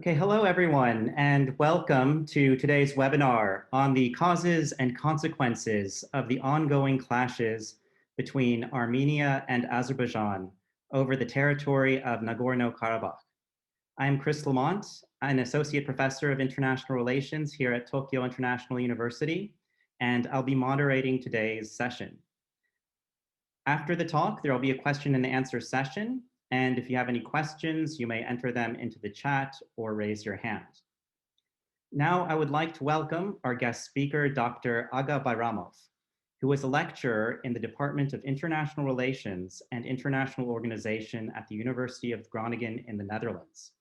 Okay, hello everyone, and welcome to today's webinar on the causes and consequences of the ongoing clashes between Armenia and Azerbaijan over the territory of Nagorno-Karabakh. I'm Chris Lamont, an associate professor of international relations here at Tokyo International University, and I'll be moderating today's session. After the talk, there will be a question and answer session. And if you have any questions, you may enter them into the chat or raise your hand. Now, I would like to welcome our guest speaker, Dr. Agha Bayramov, who is a lecturer in the Department of International Relations and International Organization at the University of Groningen in the Netherlands.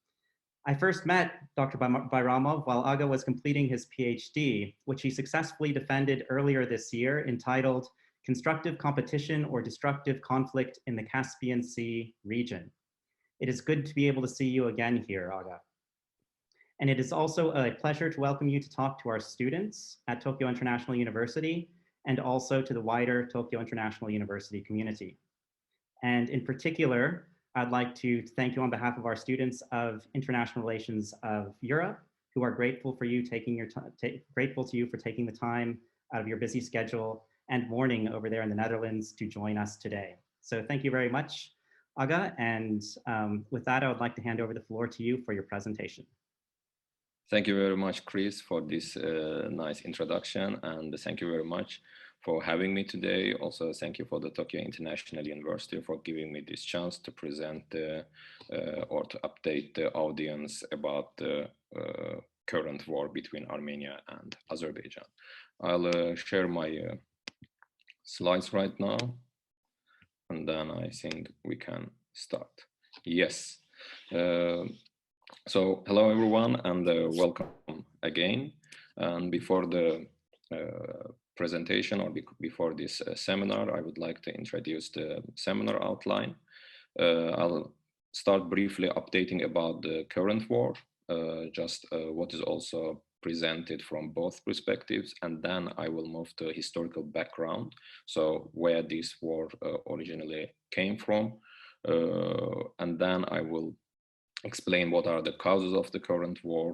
I first met Dr. Bayramov while Agha was completing his PhD, which he successfully defended earlier this year, entitled Constructive Competition or Destructive Conflict in the Caspian Sea Region. It is good to be able to see you again here, Agha. And it is also a pleasure to welcome you to talk to our students at Tokyo International University and also to the wider Tokyo International University community. And in particular, I'd like to thank you on behalf of our students of International Relations of Europe, who are grateful for you grateful to you for taking the time out of your busy schedule and morning over there in the Netherlands to join us today. So thank you very much, Agha. And with that, I would like to hand over the floor to you for your presentation. Thank you very much, Chris, for this nice introduction. And thank you very much for having me today. Also, thank you for the Tokyo International University for giving me this chance to present or to update the audience about the current war between Armenia and Azerbaijan. I'll share my slides right now, and then I think we can start. Yes. So hello everyone, and welcome again. And before the presentation or before this seminar, I would like to introduce the seminar outline. I'll start briefly updating about the current war, just what is also presented from both perspectives, and then I will move to historical background, so where this war originally came from, and then I will explain what are the causes of the current war,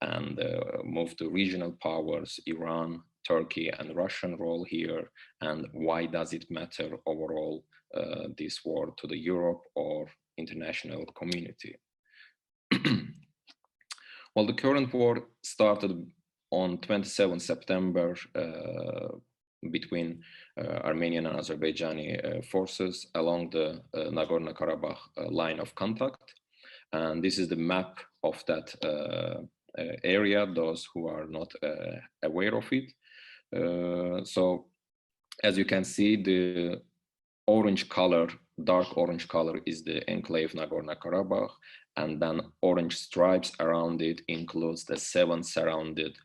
and move to regional powers, Iran, Turkey, and Russian role here, and why does it matter overall, this war, to the Europe or international community. Well, the current war started on 27 September between Armenian and Azerbaijani forces along the Nagorno-Karabakh line of contact. And this is the map of that area, those who are not aware of it. So as you can see, the orange color, dark orange color, is the enclave Nagorno-Karabakh, and then orange stripes around it includes the 7 surrounded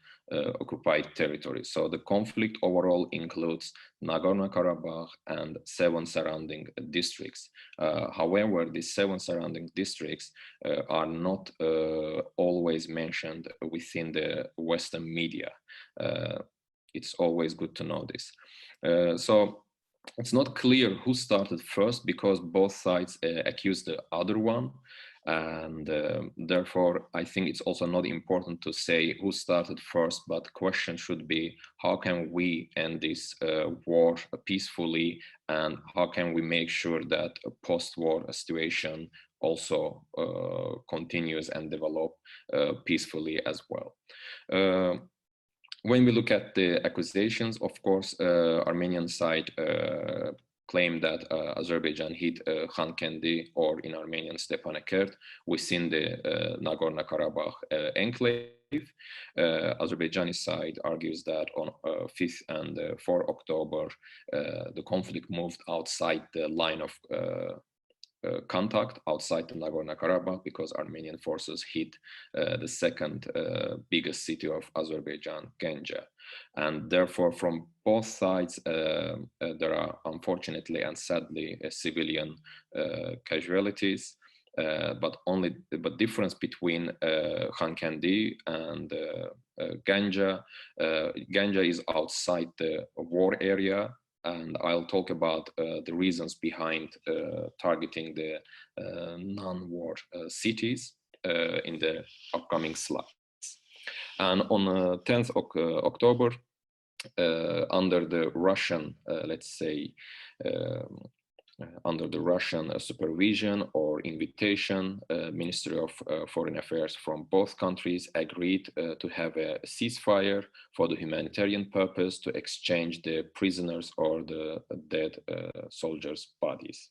occupied territories. So the conflict overall includes Nagorno-Karabakh and 7 surrounding districts. However, these 7 surrounding districts are not always mentioned within the Western media. It's always good to know this. So it's not clear who started first, because both sides accuse the other one. And therefore, I think it's also not important to say who started first, but the question should be, how can we end this war peacefully, and how can we make sure that a post-war situation also continues and develop peacefully as well. When we look at the accusations, of course, Armenian side claim that Azerbaijan hit Khankendi, or in Armenian Stepanakert, within the Nagorno-Karabakh enclave. Azerbaijani side argues that on 5th and 4 October, the conflict moved outside the line of contact, outside the Nagorno-Karabakh, because Armenian forces hit the second biggest city of Azerbaijan, Ganja. And therefore, from both sides, there are unfortunately and sadly civilian casualties. But difference between Khankendi and Ganja, Ganja is outside the war area, and I'll talk about the reasons behind targeting the non-war cities. in the upcoming slides. And on 10th October, under the Russian, let's say, under the Russian supervision or invitation, Ministry of Foreign Affairs from both countries agreed to have a ceasefire for the humanitarian purpose to exchange the prisoners or the dead soldiers' bodies.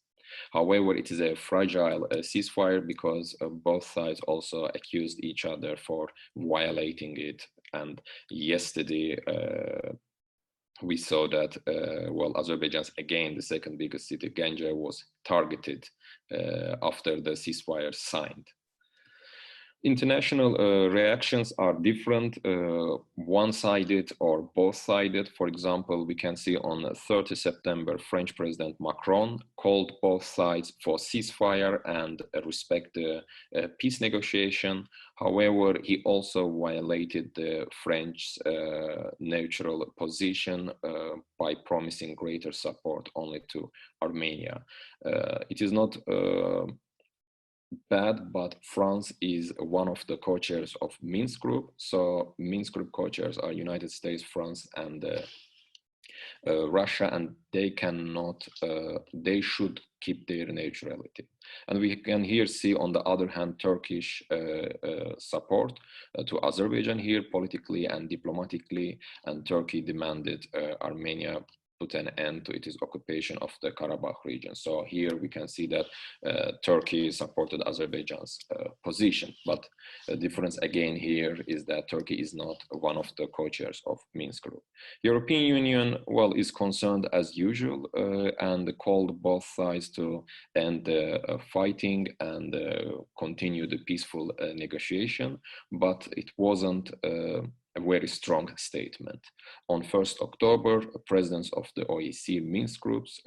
However, it is a fragile ceasefire because both sides also accused each other for violating it. And yesterday, we saw that, well, Azerbaijan's, again, the second biggest city, Ganja, was targeted after the ceasefire signed. International reactions are different, one-sided or both-sided. For example, we can see on 30 September, French President Macron called both sides for ceasefire and respect the peace negotiation. However, he also violated the French neutral position by promising greater support only to Armenia. It is not bad, but France is one of the co-chairs of Minsk Group. So Minsk Group co-chairs are United States, France, and Russia, and they cannot, they should keep their neutrality. And we can here see, on the other hand, Turkish support to Azerbaijan here politically and diplomatically, and Turkey demanded Armenia put an end to its occupation of the Karabakh region. So here we can see that Turkey supported Azerbaijan's position. But the difference again here is that Turkey is not one of the co-chairs of Minsk Group. European Union, well, is concerned as usual and called both sides to end the fighting and continue the peaceful negotiation, but it wasn't a very strong statement. On 1st October, presidents of the OSCE Minsk Groups,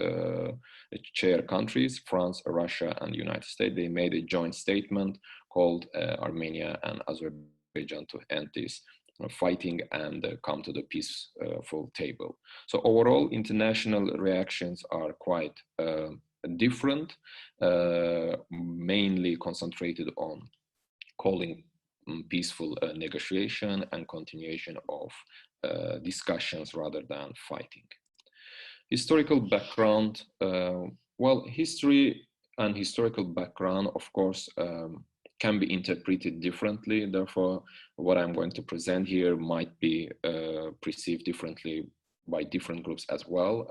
chair countries, France, Russia, and United States, they made a joint statement called Armenia and Azerbaijan to end this fighting and come to the peaceful table. So overall, international reactions are quite different, mainly concentrated on calling peaceful negotiation and continuation of discussions rather than fighting. Historical background, well, history and historical background, of course, can be interpreted differently. Therefore, what I'm going to present here might be perceived differently by different groups as well.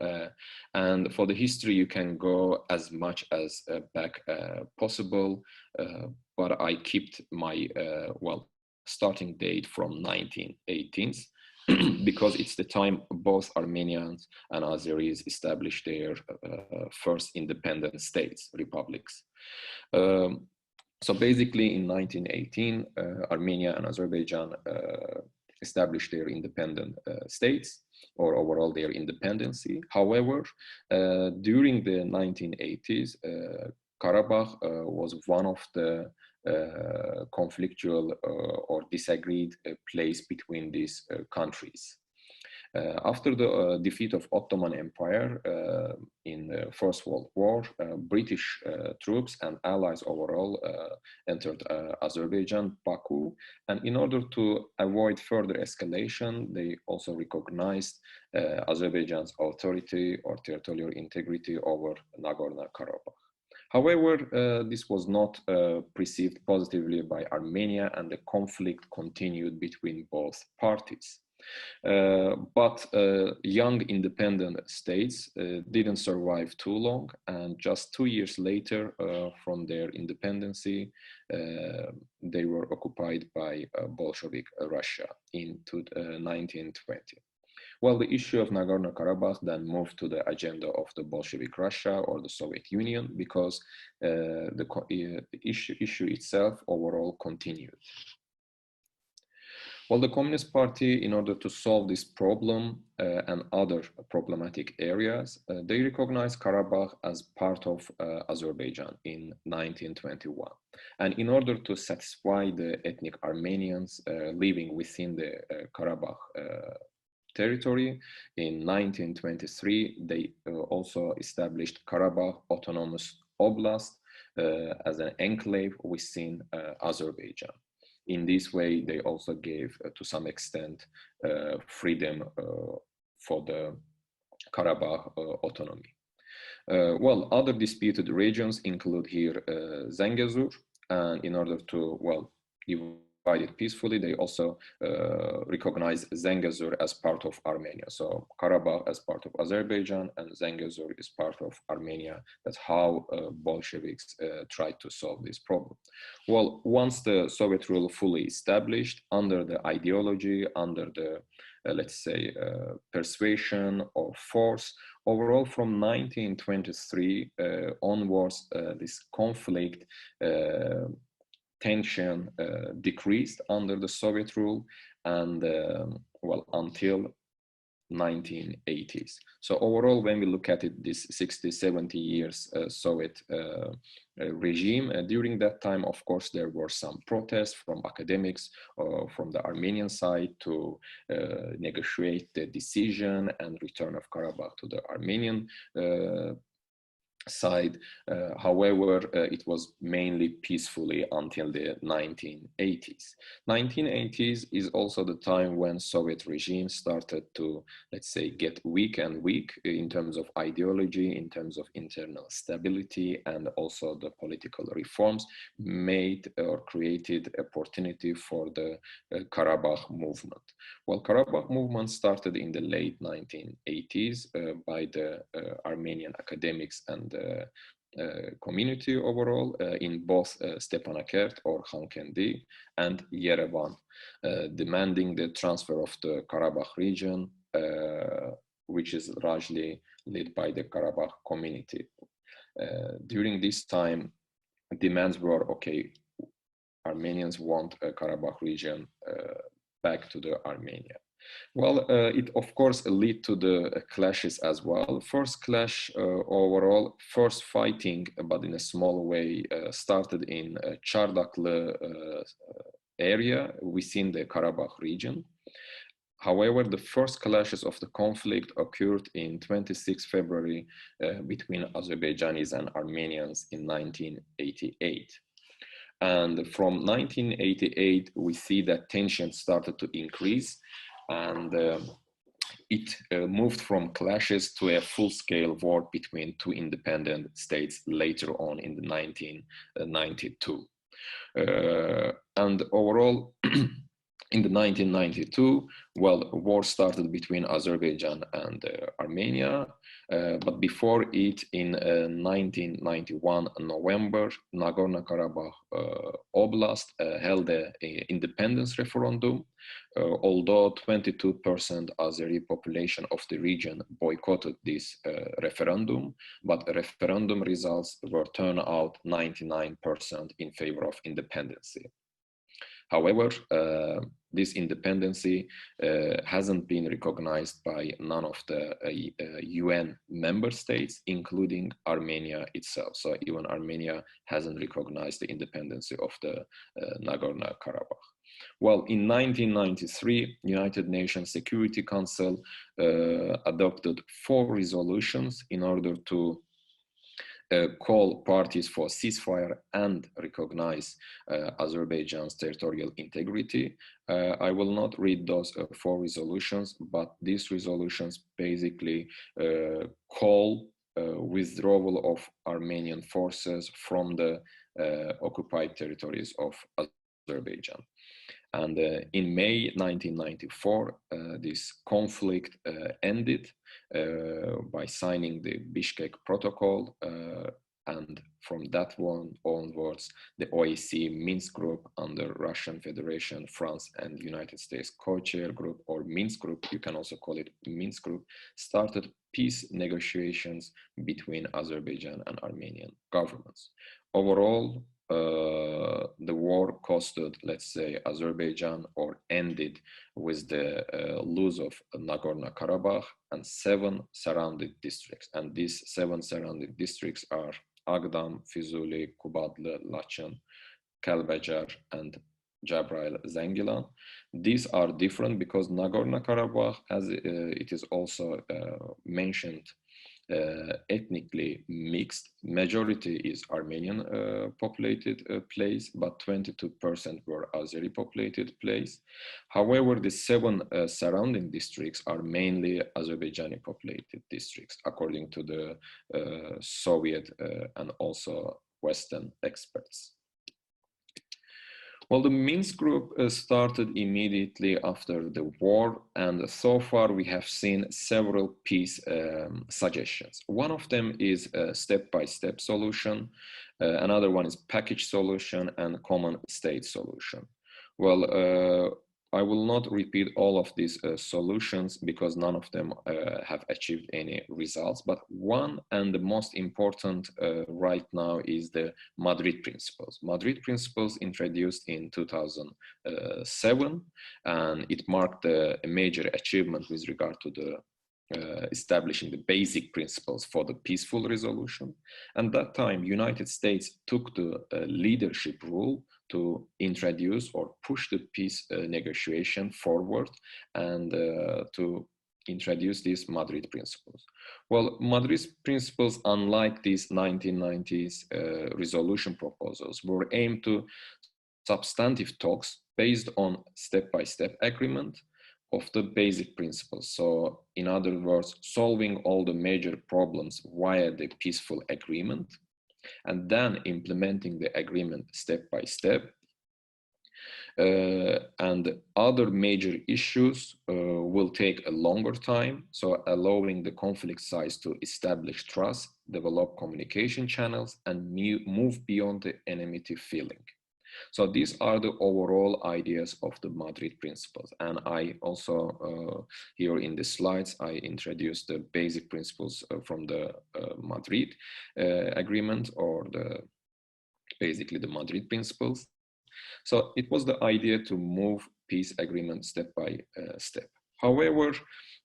And for the history, you can go as much as back possible, but I kept my, well, starting date from 1918s because it's the time both Armenians and Azeris established their first independent states, republics. So basically in 1918, Armenia and Azerbaijan established their independent states, or overall their independency. However, during the 1980s, Karabakh was one of the conflictual or disagreed place between these countries. After the defeat of Ottoman Empire in the First World War, British troops and allies overall entered Azerbaijan, Baku, and in order to avoid further escalation, they also recognized Azerbaijan's authority or territorial integrity over Nagorno-Karabakh. However, this was not perceived positively by Armenia, and the conflict continued between both parties. But young independent states didn't survive too long, and just 2 years later from their independency, they were occupied by Bolshevik Russia in 1920. Well, the issue of Nagorno-Karabakh then moved to the agenda of the Bolshevik Russia or the Soviet Union because the issue itself overall continued. Well, the Communist Party, in order to solve this problem and other problematic areas, they recognized Karabakh as part of Azerbaijan in 1921. And in order to satisfy the ethnic Armenians living within the Karabakh territory, in 1923, they also established Karabakh Autonomous Oblast as an enclave within Azerbaijan. In this way, they also gave, to some extent, freedom for the Karabakh autonomy. Well, other disputed regions include here Zangezur, and in order to, well, divide it peacefully, they also recognize Zangezur as part of Armenia. So Karabakh as part of Azerbaijan and Zangezur is part of Armenia. That's how Bolsheviks tried to solve this problem. Well, once the Soviet rule fully established under the ideology, under the, let's say, persuasion or force, overall from 1923 onwards, this conflict tension decreased under the Soviet rule, and well, until 1980s. So overall, when we look at it, this 60, 70 years Soviet regime, during that time, of course, there were some protests from academics from the Armenian side to negotiate the decision and return of Karabakh to the Armenian side. However, it was mainly peacefully until the 1980s. 1980s is also the time when Soviet regime started to, let's say, get weak and weak in terms of ideology, in terms of internal stability, and also the political reforms made or created opportunity for the Karabakh movement. Well, Karabakh movement started in the late 1980s by the Armenian academics and community overall in both Stepanakert or Khankendi and Yerevan, demanding the transfer of the Karabakh region, which is largely led by the Karabakh community. During this time, demands were, okay, Armenians want a Karabakh region back to the Armenia. Well, it of course led to the clashes as well. First clash overall, first fighting, but in a small way, started in Chardaklı area within the Karabakh region. However, the first clashes of the conflict occurred in 26 February between Azerbaijanis and Armenians in 1988. And from 1988, we see that tension started to increase, and it moved from clashes to a full-scale war between two independent states later on in the 1992. And overall, in the 1992, well, a war started between Azerbaijan and Armenia, but before it, in 1991 November, Nagorno-Karabakh Oblast held an independence referendum. Although 22% Azeri population of the region boycotted this referendum, but referendum results were turned out 99% in favor of independence. However, this independency hasn't been recognized by none of the UN member states, including Armenia itself. So even Armenia hasn't recognized the independence of the Nagorno-Karabakh. Well, in 1993, United Nations Security Council adopted 4 resolutions in order to call parties for ceasefire and recognize Azerbaijan's territorial integrity. I will not read those 4 resolutions, but these resolutions basically call withdrawal of Armenian forces from the occupied territories of Azerbaijan. And in May 1994, this conflict ended by signing the Bishkek Protocol, and from that one onwards, the OSCE Minsk Group under Russian Federation, France, and United States co-chair group, or Minsk Group, you can also call it Minsk Group, started peace negotiations between Azerbaijan and Armenian governments. Overall, the war costed, let's say, Azerbaijan, or ended with the loss of Nagorno-Karabakh and 7 surrounded districts. And these 7 surrounded districts are Agdam, Fizuli, Kubadlı, Laçın, Kalbajar, and Jabrail Zangilan. These are different because Nagorno-Karabakh, as it is also mentioned ethnically mixed. Majority is Armenian populated place, but 22% were Azeri populated place. However, the 7 surrounding districts are mainly Azerbaijani populated districts, according to the Soviet and also Western experts. Well, the Minsk Group started immediately after the war, and so far we have seen several peace suggestions. One of them is a step-by-step solution, another one is package solution, and common state solution. Well, I will not repeat all of these solutions because none of them have achieved any results, but one and the most important right now is the Madrid Principles. Madrid Principles introduced in 2007, and it marked a major achievement with regard to the establishing the basic principles for the peaceful resolution. And that time, United States took the leadership role to introduce or push the peace negotiation forward and to introduce these Madrid Principles. Well, Madrid Principles, unlike these 1990s resolution proposals, were aimed to substantive talks based on step-by-step agreement of the basic principles. So in other words, solving all the major problems via the peaceful agreement, and then implementing the agreement step by step. And other major issues will take a longer time, so allowing the conflict sides to establish trust, develop communication channels, and move beyond the enmity feeling. So these are the overall ideas of the Madrid Principles. And I also, here in the slides, I introduced the basic principles from the Madrid Agreement, or basically the Madrid Principles. So it was the idea to move peace agreement step by step. However,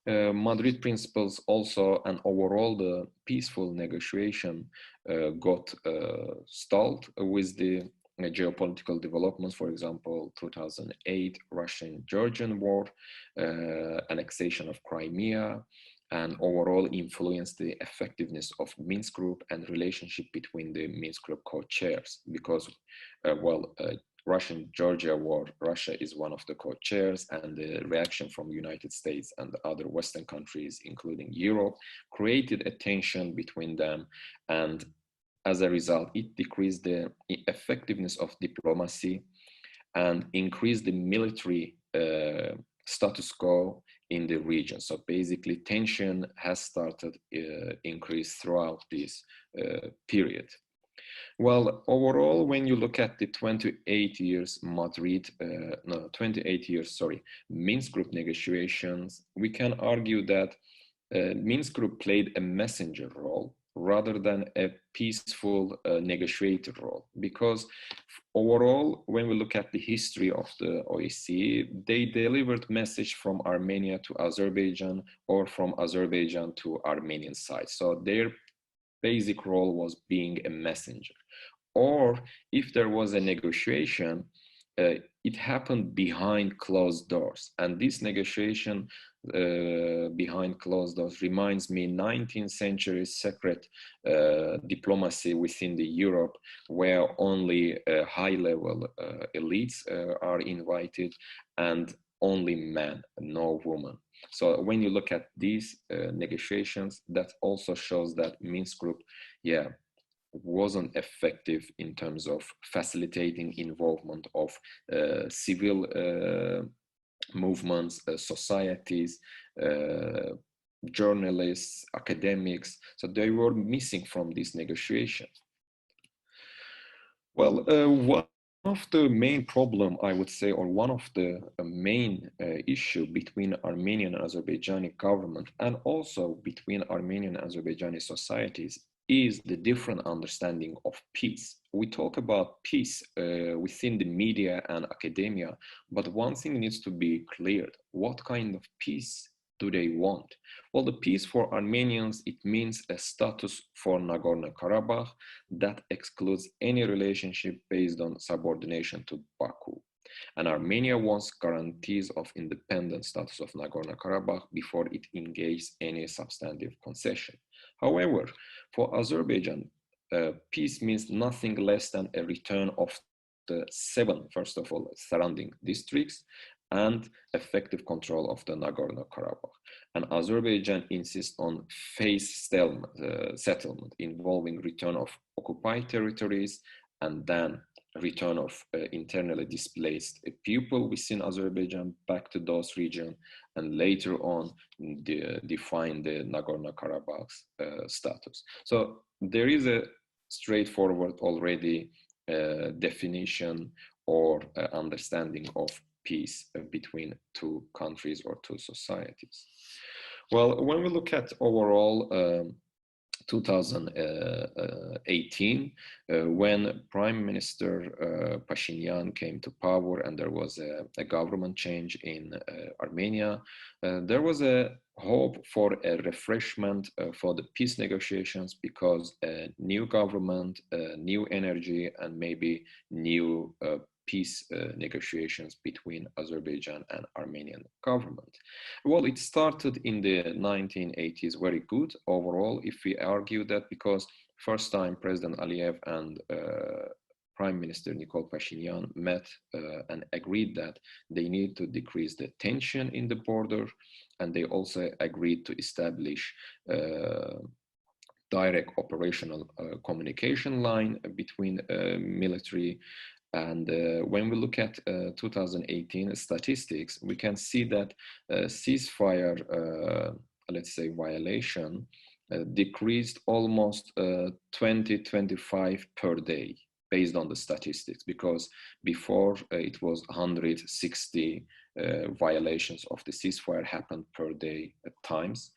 Madrid Principles also, and overall the peaceful negotiation got stalled with the geopolitical developments, for example, 2008 Russian-Georgian war, annexation of Crimea, and overall influenced the effectiveness of Minsk Group and relationship between the Minsk Group co-chairs. Because, Russian-Georgia war, Russia is one of the co-chairs, and the reaction from United States and other Western countries, including Europe, created a tension between them, and as a result, it decreased the effectiveness of diplomacy and increased the military status quo in the region. So basically, tension has started increase throughout this period. Well, overall, when you look at the 28 years Minsk Group negotiations, we can argue that Minsk Group played a messenger role rather than a peaceful negotiator role. Because overall, when we look at the history of the OSCE, they delivered message from Armenia to Azerbaijan or from Azerbaijan to Armenian side. So their basic role was being a messenger. Or if there was a negotiation, it happened behind closed doors. And this negotiation behind closed doors reminds me 19th century secret diplomacy within the Europe, where only high-level elites are invited, and only men, no women. So when you look at these negotiations, that also shows that Minsk Group, wasn't effective in terms of facilitating involvement of civil movements, societies, journalists, academics. So they were missing from these negotiations. Well, one of the main problem, I would say, or one of the main issue between Armenian and Azerbaijani government, and also between Armenian and Azerbaijani societies, is the different understanding of peace. We talk about peace within the media and academia, but one thing needs to be cleared. What kind of peace do they want? Well, the peace for Armenians, it means a status for Nagorno-Karabakh that excludes any relationship based on subordination to Baku. And Armenia wants guarantees of independent status of Nagorno-Karabakh before it engages any substantive concession. However, for Azerbaijan, peace means nothing less than a return of the 7, first of all, surrounding districts and effective control of the Nagorno-Karabakh. And Azerbaijan insists on phase settlement involving return of occupied territories and then return of internally displaced people within Azerbaijan back to those regions, and later on define the Nagorno-Karabakh's status. So there is a straightforward already definition or understanding of peace between two countries or two societies. Well, when we look at overall 2018, when Prime Minister Pashinyan came to power and there was a government change in Armenia, there was a hope for a refreshment for the peace negotiations, because a new government, new energy, and maybe new peace negotiations between Azerbaijan and Armenian government. Well, it started in the 1980s very good overall, if we argue that, because first time President Aliyev and Prime Minister Nikol Pashinyan met and agreed that they need to decrease the tension in the border, and they also agreed to establish direct operational communication line between military. And when we look at 2018 statistics, we can see that ceasefire, let's say, violation decreased almost 20-25 per day based on the statistics, because before it was 160 violations of the ceasefire happened per day at times.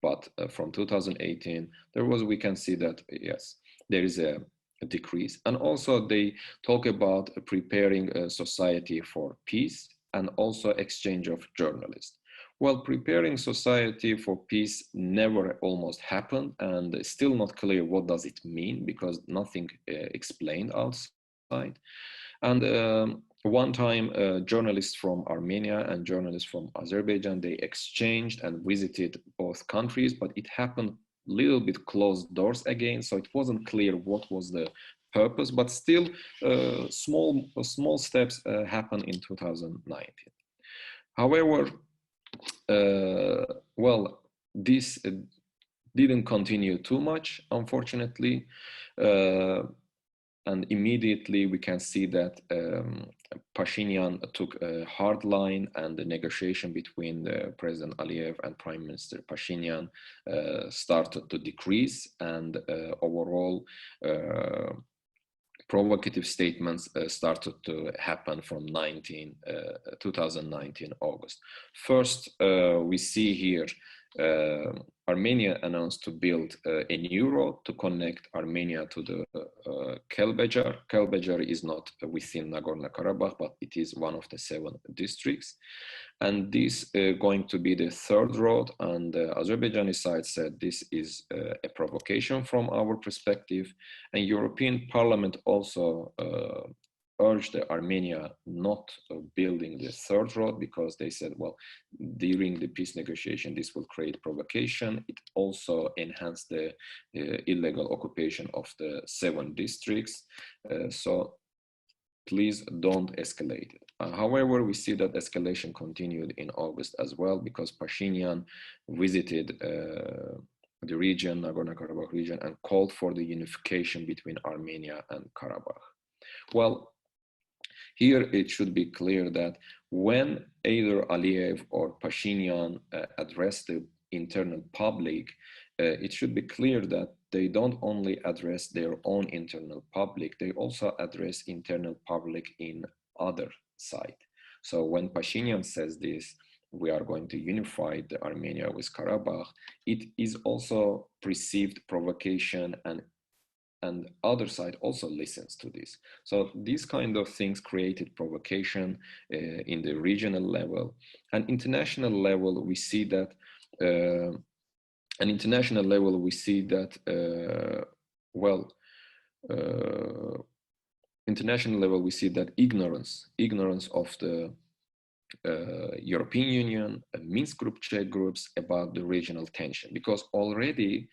But from 2018, we can see that, yes, there is a decrease. And also they talk about preparing a society for peace and also exchange of journalists. Well, preparing society for peace never almost happened, and it's still not clear what does it mean, because nothing explained outside. And one time journalists from Armenia and journalists from Azerbaijan, they exchanged and visited both countries, but it happened little bit closed doors again, so it wasn't clear what was the purpose, but still small steps happened in 2019. However, well, this didn't continue too much, unfortunately, and immediately we can see that Pashinyan took a hard line, and the negotiation between President Aliyev and Prime Minister Pashinyan started to decrease, and overall provocative statements started to happen from 2019 August. First, we see here Armenia announced to build a new road to connect Armenia to the Kelbejar. Kelbejar is not within Nagorno-Karabakh, but it is one of the 7 districts. And this is going to be the 3rd road, and the Azerbaijani side said this is a provocation from our perspective. And European Parliament also urged Armenia not building the 3rd road, because they said, well, during the peace negotiation, this will create provocation. It also enhanced the illegal occupation of the 7 districts. So please don't escalate it. However, we see that escalation continued in August as well, because Pashinyan visited the region, Nagorno-Karabakh region, and called for the unification between Armenia and Karabakh. Well, here it should be clear that when either Aliyev or Pashinyan address the internal public, it should be clear that they don't only address their own internal public, they also address internal public in other side. So when Pashinyan says this, we are going to unify the Armenia with Karabakh, it is also perceived provocation, and other side also listens to this. So these kind of things created provocation in the regional level. And international level, we see that ignorance of the European Union, Minsk Group Czech groups about the regional tension, because already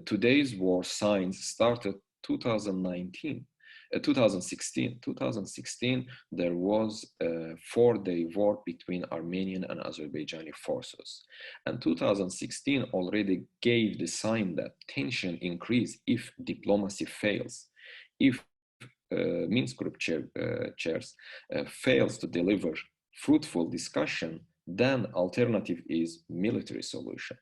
today's war signs started 2019. 2016, there was a 4-day war between Armenian and Azerbaijani forces. And 2016 already gave the sign that tension increase if diplomacy fails. If Minsk Group chairs fails to deliver fruitful discussion, then alternative is military solution.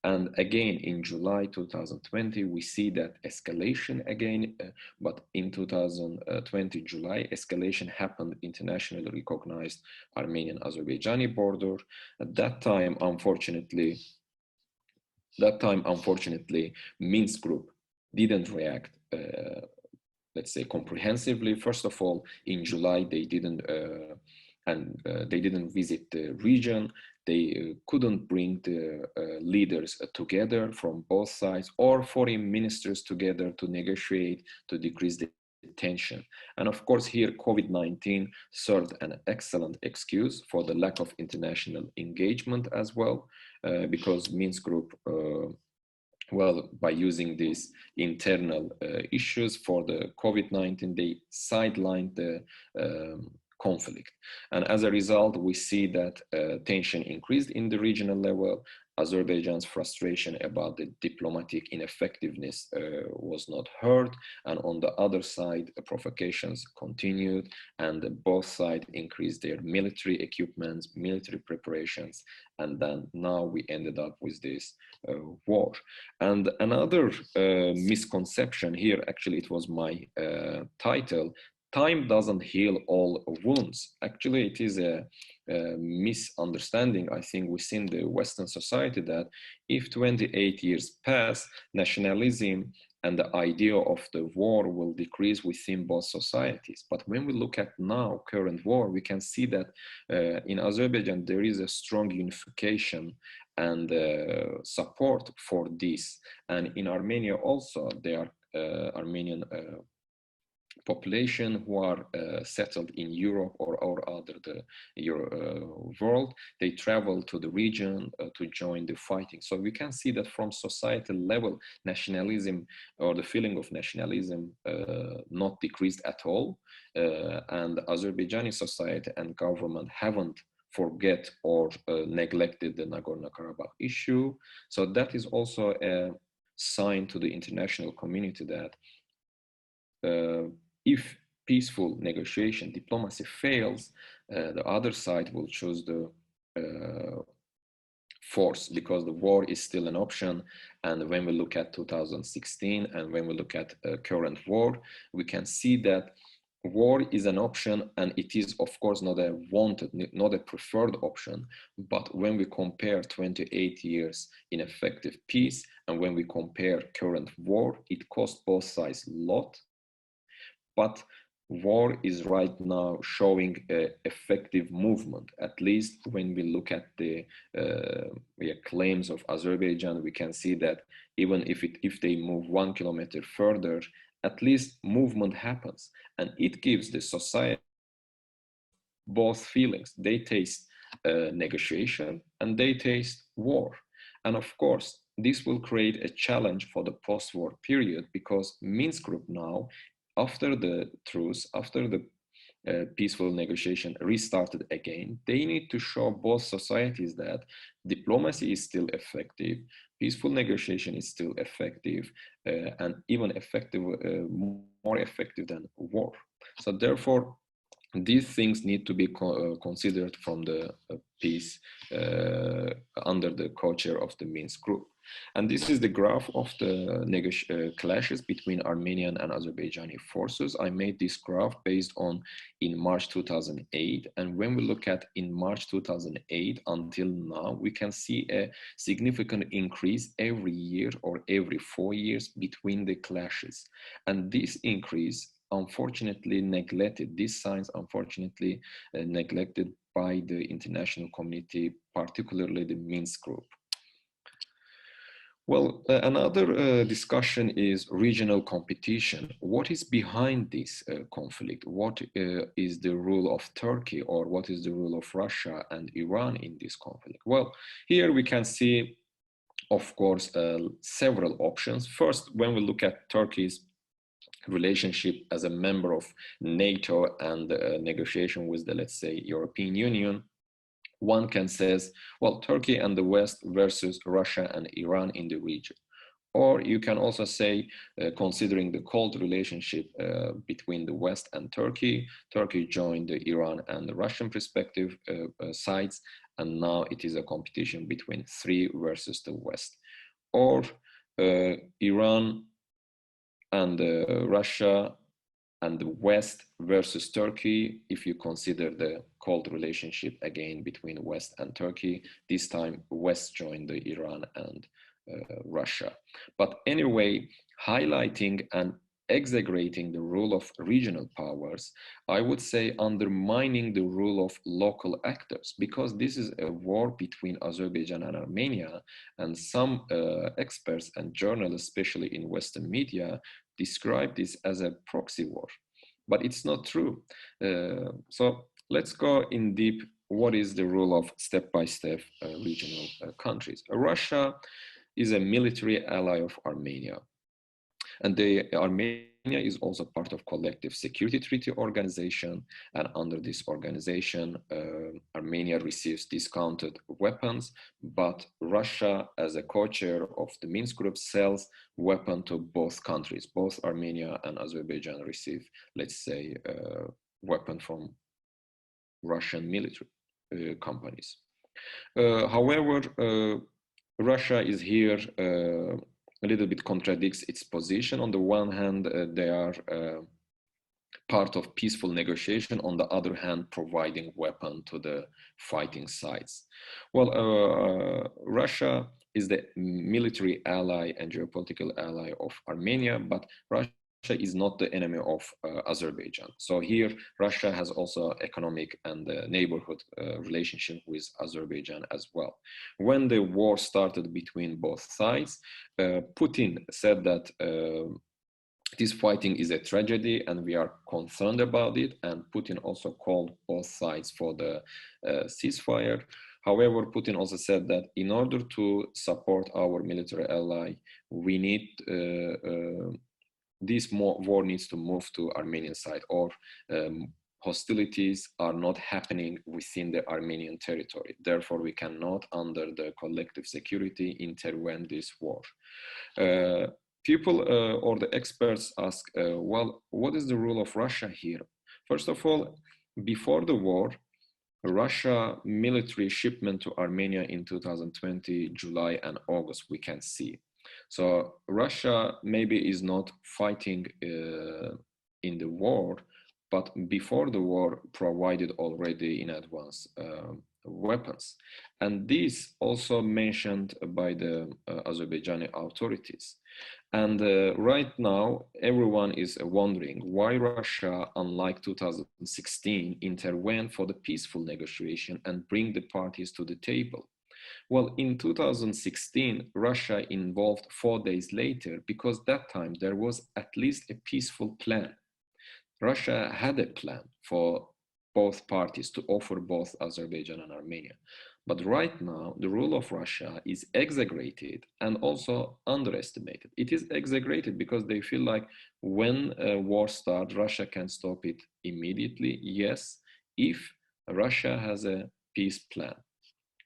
And again, in July 2020, we see that escalation again, but in 2020 July, escalation happened internationally recognized Armenian-Azerbaijani border. At that time, unfortunately, Minsk Group didn't react, let's say, comprehensively. First of all, in July, they didn't visit the region. They couldn't bring the leaders together from both sides or foreign ministers together to negotiate to decrease the tension. And of course, here COVID-19 served an excellent excuse for the lack of international engagement as well, because Minsk Group, well, by using these internal issues for the COVID-19, they sidelined the conflict. And as a result, we see that tension increased in the regional level. Azerbaijan's frustration about the diplomatic ineffectiveness was not heard. And on the other side, provocations continued, and both sides increased their military equipments, military preparations, and then now we ended up with this war. And another misconception here, actually it was my title, time doesn't heal all wounds. Actually, it is a misunderstanding, I think, within the Western society that if 28 years pass, nationalism and the idea of the war will decrease within both societies. But when we look at now, current war, we can see that in Azerbaijan, there is a strong unification and support for this. And in Armenia also, there are Armenian population who are settled in Europe or other the world. They travel to the region to join the fighting. So we can see that from societal level, nationalism or the feeling of nationalism not decreased at all. And Azerbaijani society and government haven't forget or neglected the Nagorno-Karabakh issue. So that is also a sign to the international community that if peaceful negotiation, diplomacy fails, the other side will choose the force, because the war is still an option. And when we look at 2016 and when we look at current war, we can see that war is an option, and it is of course not a wanted, not a preferred option. But when we compare 28 years ineffective peace and when we compare current war, it costs both sides a lot. But war is right now showing effective movement. At least when we look at the claims of Azerbaijan, we can see that even if they move 1 kilometer further, at least movement happens, and it gives the society both feelings. They taste negotiation and they taste war. And of course, this will create a challenge for the post-war period, because Minsk Group now, after the truce, after the peaceful negotiation restarted again, they need to show both societies that diplomacy is still effective, peaceful negotiation is still effective, and even effective, more effective than war. So therefore, these things need to be considered from the peace under the co-chair of the Minsk Group. And this is the graph of the clashes between Armenian and Azerbaijani forces. I made this graph based on in March 2008. And when we look at in March 2008 until now, we can see a significant increase every year or every 4 years between the clashes. And this increase unfortunately neglected, these signs unfortunately neglected by the international community, particularly the Minsk Group. Well, another discussion is regional competition. What is behind this conflict? What is the role of Turkey, or what is the role of Russia and Iran in this conflict? Well, here we can see, of course, several options. First, when we look at Turkey's relationship as a member of NATO and negotiation with the, let's say, European Union, one can say, well, Turkey and the West versus Russia and Iran in the region. Or you can also say, considering the cold relationship between the West and Turkey, Turkey joined the Iran and the Russian perspective sides, and now it is a competition between three versus the West. Or Iran and Russia and the West versus Turkey, if you consider the cold relationship again between West and Turkey. This time West joined the Iran and Russia. But anyway, highlighting and exaggerating the role of regional powers, I would say undermining the role of local actors, because this is a war between Azerbaijan and Armenia, and some experts and journalists, especially in Western media, describe this as a proxy war. But it's not true. So let's go in deep. What is the role of step-by-step regional countries? Russia is a military ally of Armenia. And Armenia is also part of Collective Security Treaty Organization. And under this organization, Armenia receives discounted weapons, but Russia, as a co-chair of the Minsk Group, sells weapons to both countries. Both Armenia and Azerbaijan receive, let's say, weapons from Russian military companies. However, Russia is here a little bit contradicts its position. On the one hand, they are part of peaceful negotiation. On the other hand, providing weapon to the fighting sides. Well, Russia is the military ally and geopolitical ally of Armenia, but Russia is not the enemy of Azerbaijan. So here, Russia has also economic and neighborhood relationship with Azerbaijan as well. When the war started between both sides, Putin said that this fighting is a tragedy and we are concerned about it. And Putin also called both sides for the ceasefire. However, Putin also said that in order to support our military ally, we need this war needs to move to Armenian side, or hostilities are not happening within the Armenian territory. Therefore, we cannot, under the collective security, intervene this war. People or the experts ask, well, what is the role of Russia here? First of all, before the war, Russia military shipment to Armenia in 2020, July and August, we can see. So Russia maybe is not fighting in the war, but before the war provided already in advance weapons. And this also mentioned by the Azerbaijani authorities. And right now, everyone is wondering why Russia, unlike 2016, intervened for the peaceful negotiation and bring the parties to the table. Well, in 2016, Russia involved 4 days later, because that time there was at least a peaceful plan. Russia had a plan for both parties to offer both Azerbaijan and Armenia. But right now, the role of Russia is exaggerated and also underestimated. It is exaggerated because they feel like when a war starts, Russia can stop it immediately. Yes, if Russia has a peace plan.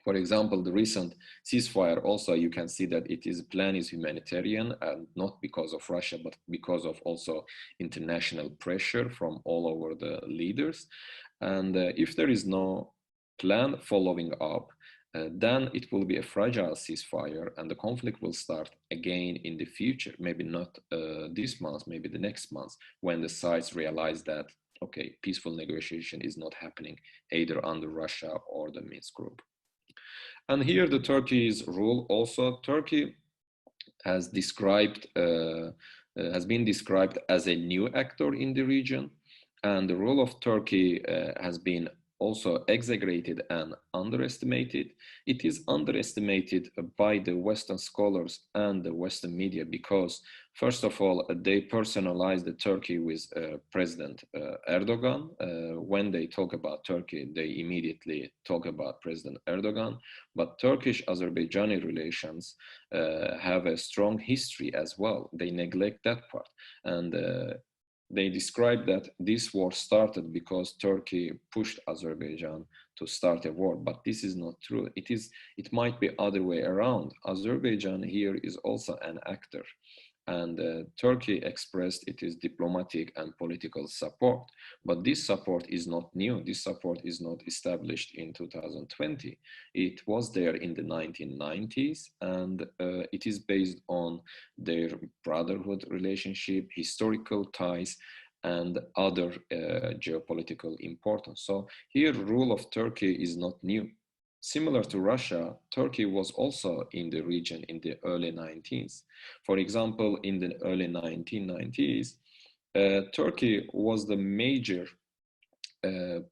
For example, the recent ceasefire also, you can see that plan is humanitarian, and not because of Russia, but because of also international pressure from all over the leaders. And if there is no plan following up, then it will be a fragile ceasefire and the conflict will start again in the future. Maybe not this month, maybe the next month, when the sides realize that, okay, peaceful negotiation is not happening either under Russia or the Minsk Group. And here the Turkey's role also. Turkey has been described as a new actor in the region, and the role of Turkey has been also exaggerated and underestimated. It is underestimated by the Western scholars and the Western media because, first of all, they personalize the Turkey with President Erdogan. When they talk about Turkey, they immediately talk about President Erdogan. But Turkish-Azerbaijani relations have a strong history as well. They neglect that part. And they describe that this war started because Turkey pushed Azerbaijan to start a war, but this is not true. It might be other way around. Azerbaijan here is also an actor, and Turkey expressed its diplomatic and political support, but this support is not new. This support is not established in 2020. It was there in the 1990s, and it is based on their brotherhood relationship, historical ties, and other geopolitical importance. So here, rule of Turkey is not new. Similar to Russia, Turkey was also in the region in the early 19th. For example, in the early 1990s, Turkey was the major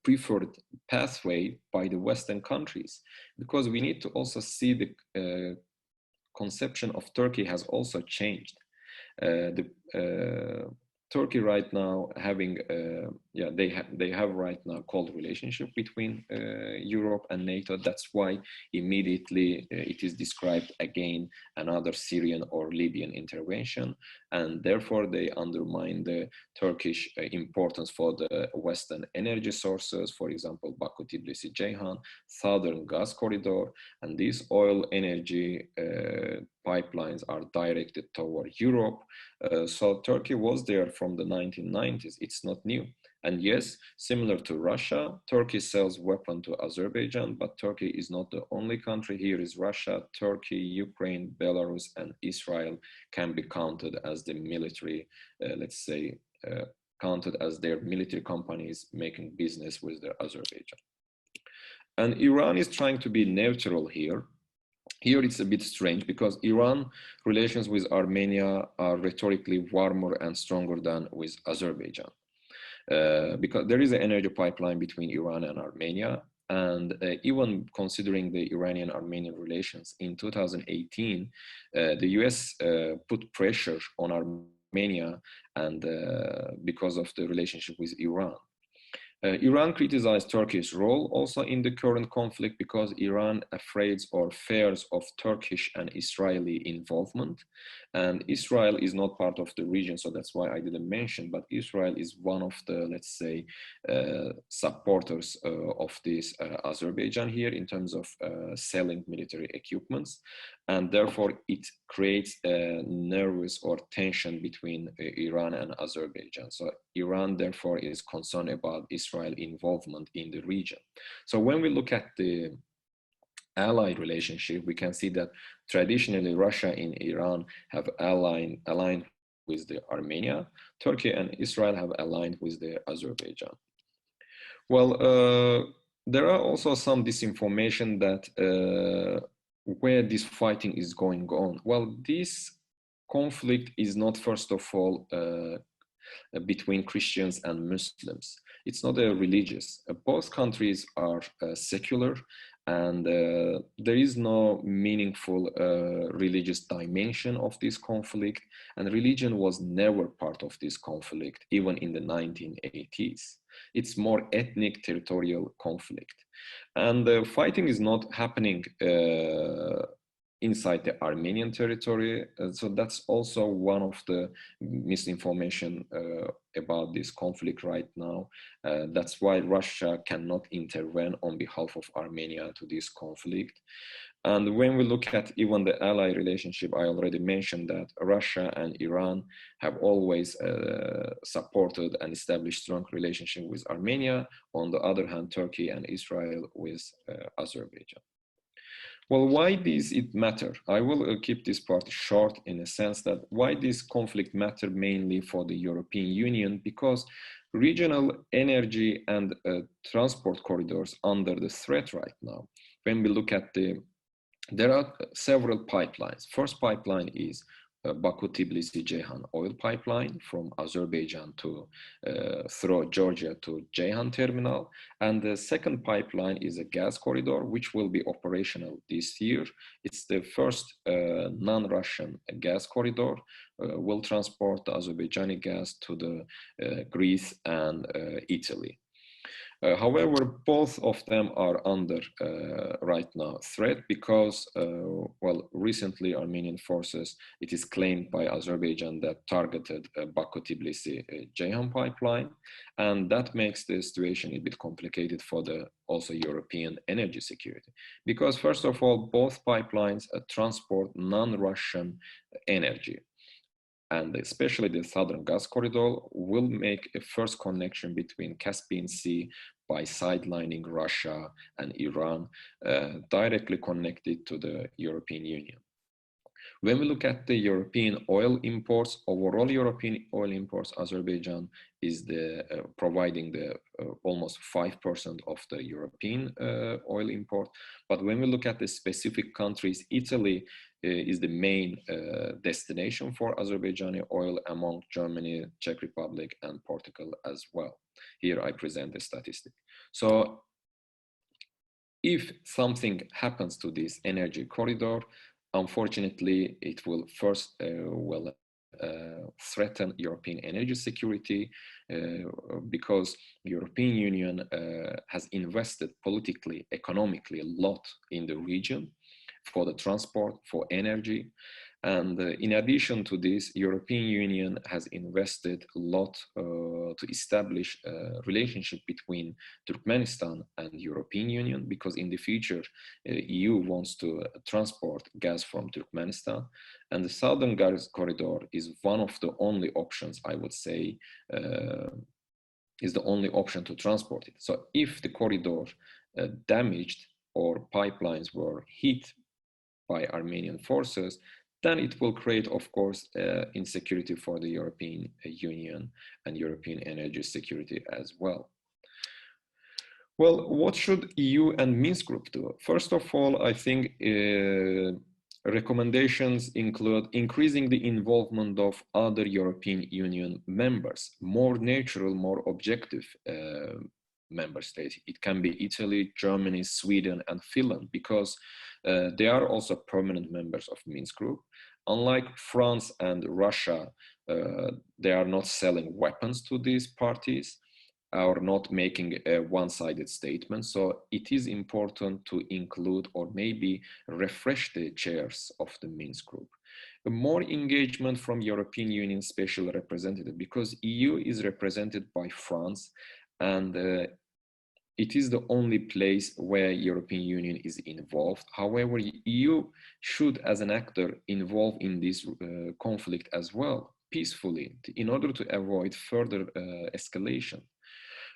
preferred pathway by the Western countries, because we need to also see the conception of Turkey has also changed. Turkey right now having, they have right now cold relationship between Europe and NATO. That's why immediately it is described again another Syrian or Libyan intervention, and therefore they undermine the Turkish importance for the Western energy sources, for example, Baku-Tbilisi-Ceyhan, Southern Gas Corridor, and these oil energy pipelines are directed toward Europe. So Turkey was there from the 1990s. It's not new. And yes, similar to Russia, Turkey sells weapons to Azerbaijan, but Turkey is not the only country. Here is Russia, Turkey, Ukraine, Belarus, and Israel can be counted as the military, let's say, counted as their military companies making business with the Azerbaijan. And Iran is trying to be neutral here. Here it's a bit strange because Iran relations with Armenia are rhetorically warmer and stronger than with Azerbaijan. Because there is an energy pipeline between Iran and Armenia, and even considering the Iranian-Armenian relations, in 2018, the US put pressure on Armenia and because of the relationship with Iran. Iran criticized Turkey's role also in the current conflict because Iran afraid or fears of Turkish and Israeli involvement. And Israel is not part of the region, so that's why I didn't mention, but Israel is one of the, let's say, supporters of this Azerbaijan here in terms of selling military equipments. And therefore it creates a nervous or tension between Iran and Azerbaijan. So Iran therefore is concerned about Israel involvement in the region. So when we look at the allied relationship, we can see that traditionally Russia and Iran have aligned with the Armenia. Turkey and Israel have aligned with the Azerbaijan. Well, there are also some disinformation that where this fighting is going on. Well, this conflict is not, first of all, between Christians and Muslims. It's not a religious. Both countries are secular, and there is no meaningful religious dimension of this conflict, and religion was never part of this conflict, even in the 1980s. It's more ethnic territorial conflict. And the fighting is not happening inside the Armenian territory. So that's also one of the misinformation about this conflict right now. That's why Russia cannot intervene on behalf of Armenia to this conflict. And when we look at even the ally relationship, I already mentioned that Russia and Iran have always supported and established strong relationship with Armenia. On the other hand, Turkey and Israel with Azerbaijan. Well, why does it matter? I will keep this part short in a sense that why this conflict matter mainly for the European Union, because regional energy and transport corridors under the threat right now. When we look at there are several pipelines. First pipeline is Baku-Tbilisi-Ceyhan oil pipeline from Azerbaijan to through Georgia to Ceyhan terminal. And the second pipeline is a gas corridor, which will be operational this year. It's the first non-Russian gas corridor, will transport the Azerbaijani gas to the Greece and Italy. However, both of them are under right now threat because, well, recently Armenian forces, it is claimed by Azerbaijan that targeted Baku-Tbilisi-Ceyhan pipeline, and that makes the situation a bit complicated for the also European energy security. Because first of all, both pipelines transport non-Russian energy. And especially the Southern Gas Corridor will make a first connection between Caspian Sea by sidelining Russia and Iran, directly connected to the European Union. When we look at the European oil imports, overall European oil imports, Azerbaijan is providing the almost 5% of the European oil import. But when we look at the specific countries, Italy is the main destination for Azerbaijani oil among Germany, Czech Republic, and Portugal as well. Here I present the statistic. So if something happens to this energy corridor, unfortunately, it will first threaten European energy security because European Union has invested politically, economically a lot in the region for the transport, for energy. And in addition to this, European Union has invested a lot to establish a relationship between Turkmenistan and European Union, because in the future, EU wants to transport gas from Turkmenistan. And the Southern Gas Corridor is one of the only options, I would say, is the only option to transport it. So if the corridor damaged or pipelines were hit by Armenian forces, then it will create, of course, insecurity for the European Union and European energy security as well. Well, what should EU and Minsk Group do? First of all, I think recommendations include increasing the involvement of other European Union members, more natural, more objective member states. It can be Italy, Germany, Sweden, and Finland, because they are also permanent members of Minsk Group. Unlike France and Russia, they are not selling weapons to these parties or not making a one-sided statement. So it is important to include or maybe refresh the chairs of the Minsk Group. More engagement from European Union special representative, because EU is represented by France, and it is the only place where European Union is involved. However, EU should, as an actor, involve in this conflict as well, peacefully, in order to avoid further escalation.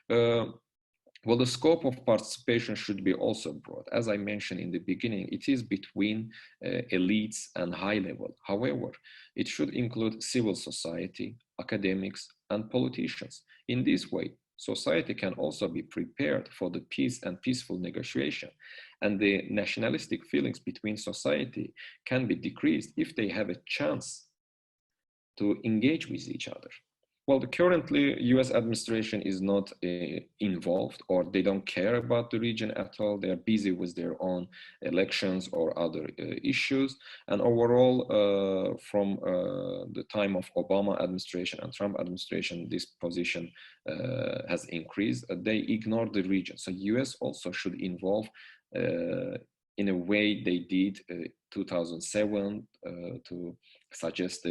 Well, the scope of participation should be also broad. As I mentioned in the beginning, it is between elites and high level. However, it should include civil society, academics, and politicians. In this way, society can also be prepared for the peace and peaceful negotiation. And the nationalistic feelings between society can be decreased if they have a chance to engage with each other. Well, currently, US administration is not involved, or they don't care about the region at all. They are busy with their own elections or other issues. And overall, from the time of Obama administration and Trump administration, this position has increased. They ignore the region. So US also should involve in a way they did 2007 to suggest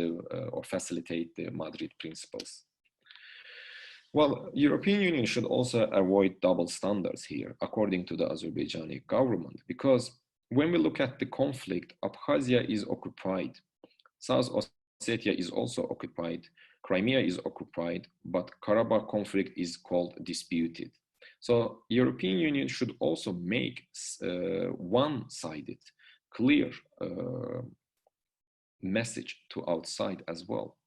or facilitate the Madrid Principles. Well, European Union should also avoid double standards here, according to the Azerbaijani government, because when we look at the conflict, Abkhazia is occupied, South Ossetia is also occupied, Crimea is occupied, but Karabakh conflict is called disputed. So European Union should also make one-sided, clear message to outside as well,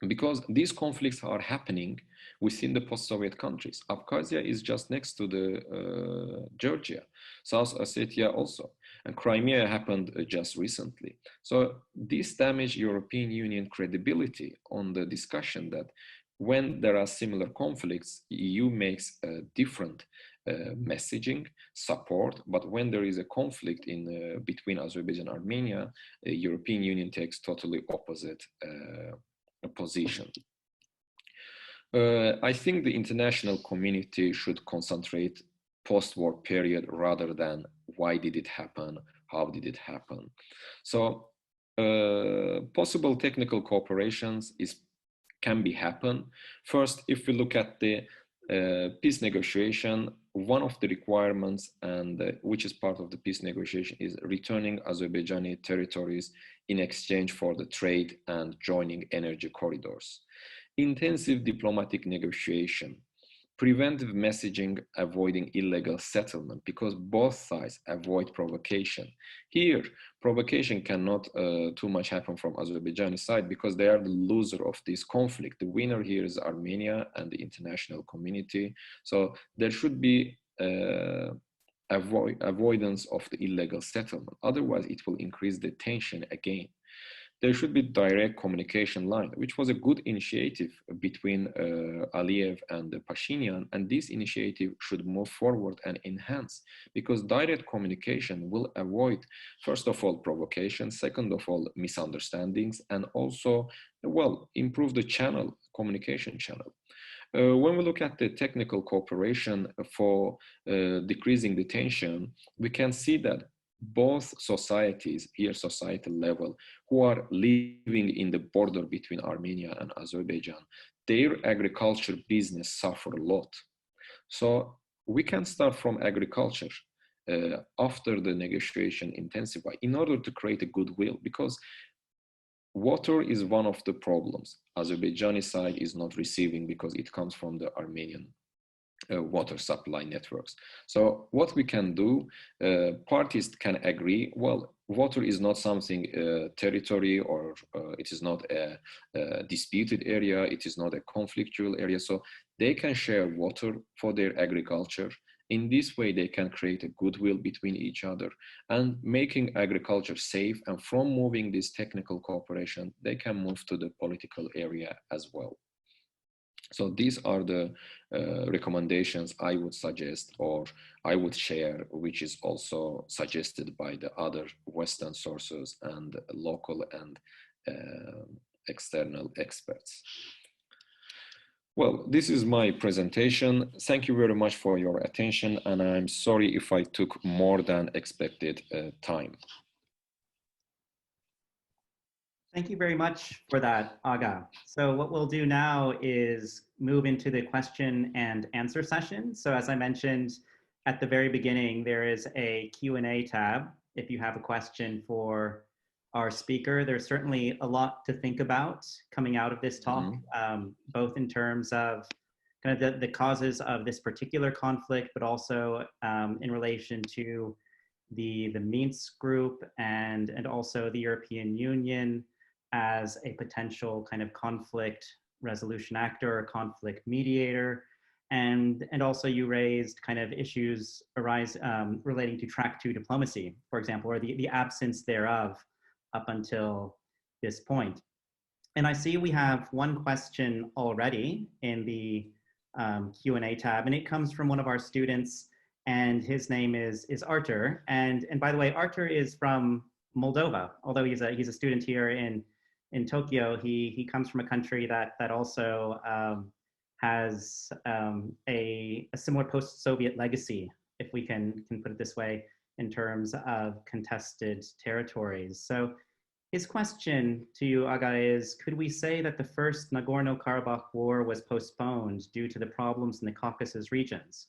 because these conflicts are happening within the post-Soviet countries. Abkhazia is just next to the Georgia, South Ossetia also. And Crimea happened just recently. So this damaged European Union credibility on the discussion that when there are similar conflicts, EU makes a different messaging, support, but when there is a conflict in between Azerbaijan and Armenia, the European Union takes totally opposite position. I think the international community should concentrate post-war period rather than why did it happen, how did it happen. So possible technical cooperations can be happen. First, if we look at the peace negotiation, one of the requirements and which is part of the peace negotiation is returning Azerbaijani territories in exchange for the trade and joining energy corridors. Intensive diplomatic negotiation, preventive messaging, avoiding illegal settlement, because both sides avoid provocation. Here, provocation cannot too much happen from Azerbaijani side because they are the loser of this conflict. The winner here is Armenia and the international community. So there should be avoidance of the illegal settlement. Otherwise, it will increase the tension again. There should be direct communication line, which was a good initiative between Aliyev and Pashinyan, and this initiative should move forward and enhance, because direct communication will avoid, first of all, provocation, second of all, misunderstandings, and also, well, improve the channel, communication channel. When we look at the technical cooperation for decreasing the tension, we can see that both societies, here societal level, who are living in the border between Armenia and Azerbaijan, their agriculture business suffer a lot. So we can start from agriculture after the negotiation intensify in order to create a goodwill, because water is one of the problems. Azerbaijani side is not receiving because it comes from the Armenian water supply networks. So what we can do, parties can agree, well, water is not something territory, or it is not a disputed area, it is not a conflictual area, so they can share water for their agriculture. In this way, they can create a goodwill between each other and making agriculture safe, and from moving this technical cooperation, they can move to the political area as well. So these are the recommendations I would suggest, or I would share, which is also suggested by the other Western sources and local and external experts. Well, this is my presentation. Thank you very much for your attention, and I'm sorry if I took more than expected time. Thank you very much for that, Agha. So what we'll do now is move into the question and answer session. So as I mentioned at the very beginning, there is a Q&A tab. If you have a question for our speaker, there's certainly a lot to think about coming out of this talk, both in terms of kind of the causes of this particular conflict, but also in relation to the Minsk Group and also the European Union as a potential kind of conflict resolution actor or conflict mediator. And also you raised kind of issues relating to track 2 diplomacy, for example, or the absence thereof up until this point. And I see we have one question already in the Q&A tab, and it comes from one of our students, and his name is Artur. And by the way, Artur is from Moldova, although he's a student here in Tokyo. He comes from a country that also has a similar post-Soviet legacy, if we can put it this way, in terms of contested territories. So his question to you, Agha, is, could we say that the first Nagorno-Karabakh War was postponed due to the problems in the Caucasus regions,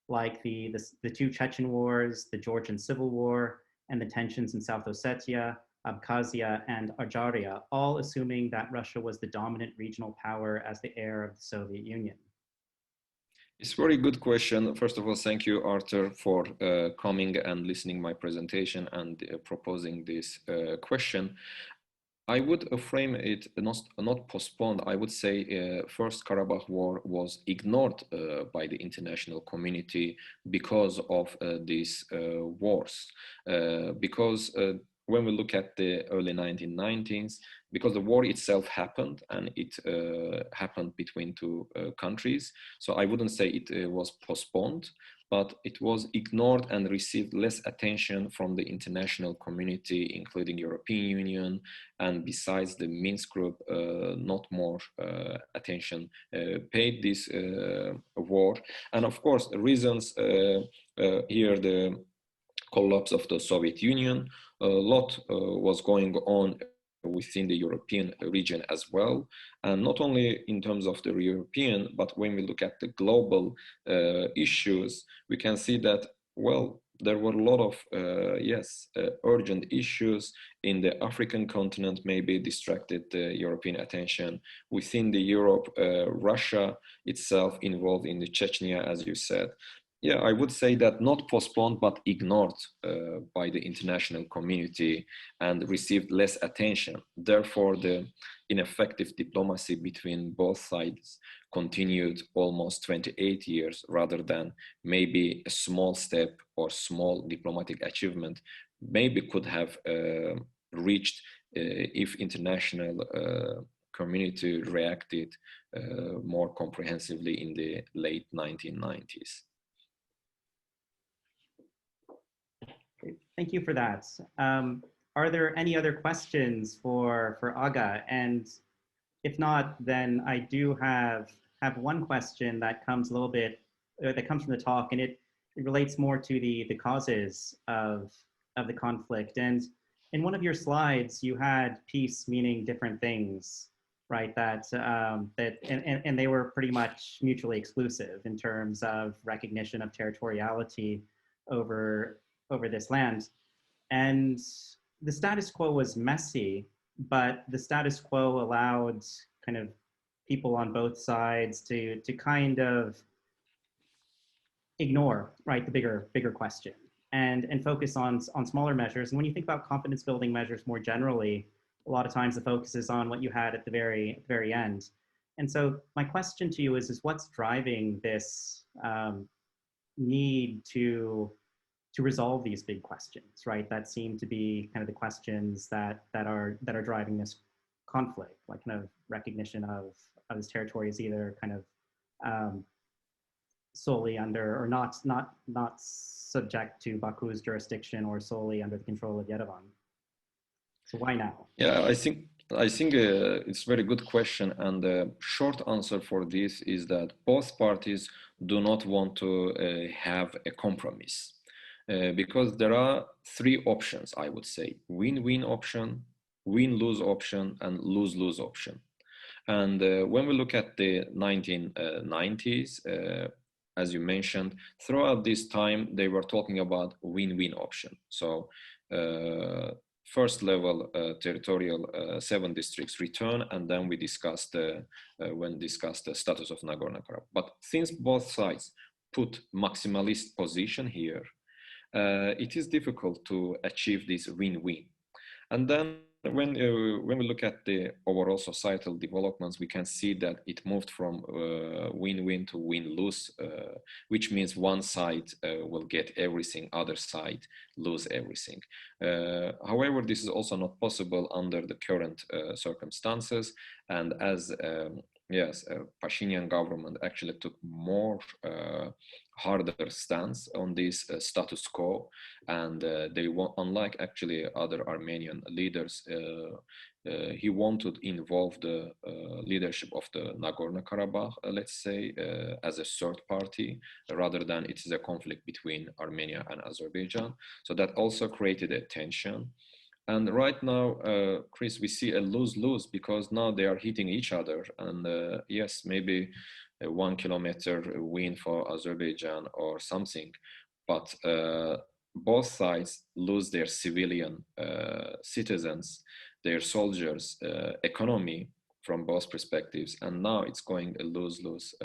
like the 2 Chechen wars, the Georgian Civil War, and the tensions in South Ossetia, Abkhazia, and Artsakh, all assuming that Russia was the dominant regional power as the heir of the Soviet Union? It's a very good question. First of all, thank you, Artur, for coming and listening my presentation and proposing this question. I would frame it not postponed. I would say First Karabakh War was ignored by the international community because of these wars. Because when we look at the early 1990s, because the war itself happened and it happened between two countries, so I wouldn't say it was postponed, but it was ignored and received less attention from the international community, including European Union, and besides the Minsk Group, not more attention paid this war. And of course, the reasons here, the collapse of the Soviet Union, a lot was going on within the European region as well. And not only in terms of the European, but when we look at the global issues, we can see that, well, there were a lot of, urgent issues in the African continent, maybe distracted the European attention. Within the Europe, Russia itself involved in the Chechnya, as you said. Yeah, I would say that not postponed, but ignored by the international community and received less attention. Therefore, the ineffective diplomacy between both sides continued almost 28 years rather than maybe a small step or small diplomatic achievement maybe could have reached if international community reacted more comprehensively in the late 1990s. Thank you for that. Are there any other questions for Agha? And if not, then I do have one question that comes a little bit, that comes from the talk, and it relates more to the causes of the conflict. And in one of your slides, you had peace meaning different things, right? And they were pretty much mutually exclusive in terms of recognition of territoriality over this land. And the status quo was messy, but the status quo allowed kind of people on both sides to kind of ignore, right, the bigger question and focus on smaller measures. And when you think about confidence building measures more generally, a lot of times the focus is on what you had at the very end. And so my question to you is what's driving this need to resolve these big questions, right? That seem to be kind of the questions that are driving this conflict, like kind of recognition of this territory as either kind of solely under or not subject to Baku's jurisdiction or solely under the control of Yerevan. So why now? Yeah, I think it's a very good question, and the short answer for this is that both parties do not want to have a compromise. Because there are three options, I would say: win-win option, win-lose option, and lose-lose option. And when we look at the 1990s, as you mentioned, throughout this time, they were talking about win-win option. So first level territorial 7 districts return, and then we discussed the status of Nagorno-Karabakh. But since both sides put maximalist position here, it is difficult to achieve this win-win. And then when we look at the overall societal developments, we can see that it moved from win-win to win-lose, which means one side will get everything, other side lose everything. However, this is also not possible under the current circumstances. And as Pashinyan government actually took more harder stance on this status quo, and they want, unlike actually other Armenian leaders, he wanted to involve the leadership of the Nagorno-Karabakh, let's say, as a third party, rather than it is a conflict between Armenia and Azerbaijan. So that also created a tension. And right now, Chris, we see a lose-lose because now they are hitting each other. And yes, maybe a 1 kilometer win for Azerbaijan or something, but both sides lose their civilian citizens, their soldiers, economy from both perspectives. And now it's going a lose-lose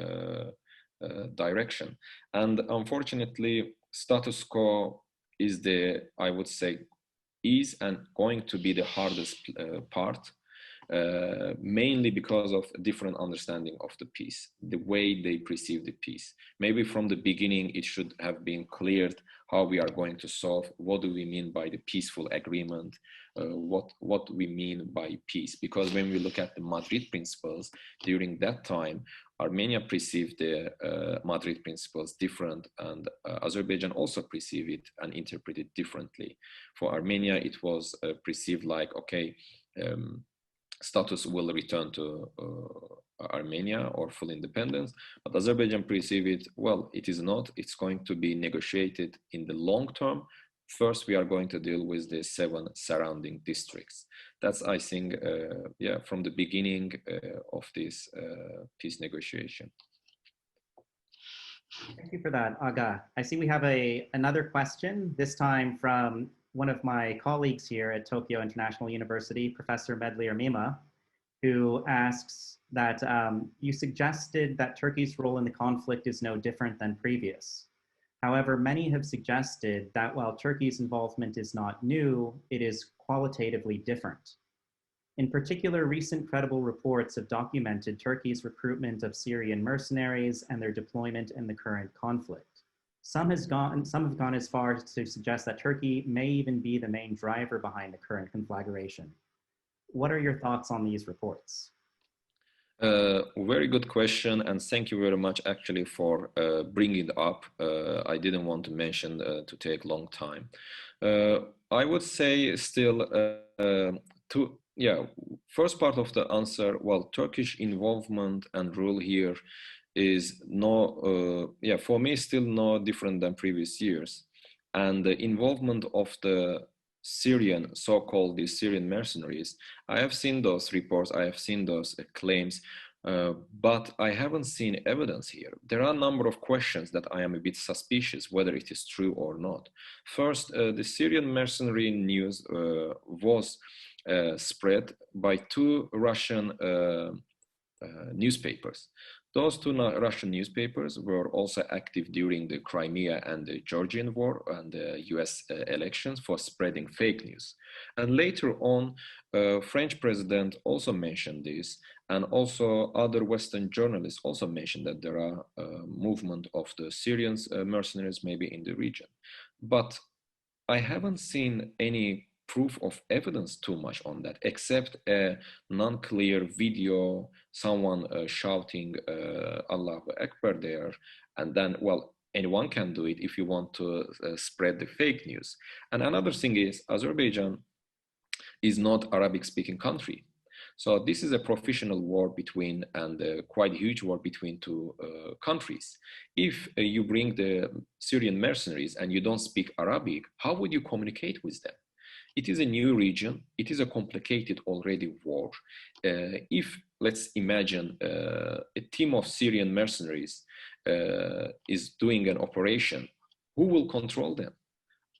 direction. And unfortunately, status quo is the, I would say, is and going to be the hardest part, mainly because of a different understanding of the peace, the way they perceive the peace. Maybe from the beginning, it should have been cleared how we are going to solve, what do we mean by the peaceful agreement, what we mean by peace. Because when we look at the Madrid Principles, during that time, Armenia perceived the Madrid Principles different, and Azerbaijan also perceived it and interpreted differently. For Armenia, it was perceived like, okay, status will return to Armenia or full independence, but Azerbaijan perceive it, well, it is not, it's going to be negotiated in the long term. First, we are going to deal with the 7 surrounding districts. That's, I think, yeah, from the beginning of this peace negotiation. Thank you for that, Agha. I see we have another question, this time from one of my colleagues here at Tokyo International University, Professor Medli Ermima, who asks that you suggested that Turkey's role in the conflict is no different than previous. However, many have suggested that while Turkey's involvement is not new, it is qualitatively different. In particular, recent credible reports have documented Turkey's recruitment of Syrian mercenaries and their deployment in the current conflict. Some have gone as far to suggest that Turkey may even be the main driver behind the current conflagration. What are your thoughts on these reports? Very good question, and thank you very much actually for bringing it up. I didn't want to mention to take long time. I would say still first part of the answer, well, Turkish involvement and role here is for me still no different than previous years. And the involvement of the Syrian, so-called the Syrian mercenaries, I have seen those reports, I have seen those claims, but I haven't seen evidence here. There are a number of questions that I am a bit suspicious whether it is true or not. First, the Syrian mercenary news was spread by 2 Russian newspapers. Those 2 Russian newspapers were also active during the Crimea and the Georgian war and the US elections for spreading fake news. And later on, French president also mentioned this, and also other Western journalists also mentioned that there are movement of the Syrian mercenaries maybe in the region. But I haven't seen any proof of evidence too much on that, except a non-clear video, someone shouting Allahu Akbar there, and then, well, anyone can do it if you want to spread the fake news. And another thing is, Azerbaijan is not Arabic-speaking country. So this is a professional war between, and quite huge war between 2 countries. If you bring the Syrian mercenaries and you don't speak Arabic, how would you communicate with them? It is a new region. It is a complicated already war. If, let's imagine, a team of Syrian mercenaries is doing an operation, who will control them?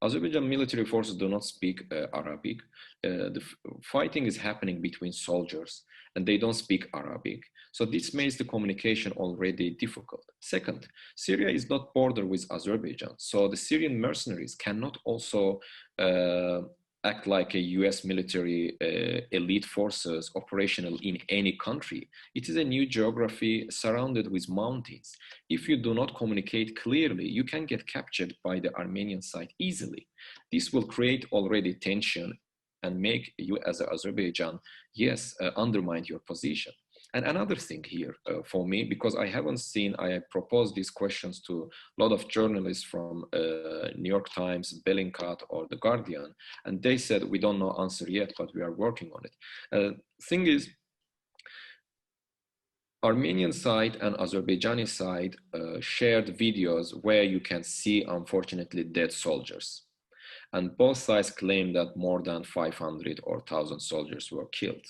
Azerbaijan military forces do not speak Arabic. The fighting is happening between soldiers and they don't speak Arabic. So this makes the communication already difficult. Second, Syria is not bordered with Azerbaijan. So the Syrian mercenaries cannot also act like a US military elite forces operational in any country. It is a new geography surrounded with mountains. If you do not communicate clearly, you can get captured by the Armenian side easily. This will create already tension and make you as Azerbaijan, yes, undermine your position. And another thing here for me, because I haven't seen, I proposed these questions to a lot of journalists from New York Times, Bellingcat, or The Guardian, and they said, we don't know answer yet, but we are working on it. Thing is, Armenian side and Azerbaijani side shared videos where you can see, unfortunately, dead soldiers. And both sides claim that more than 500 or 1,000 soldiers were killed.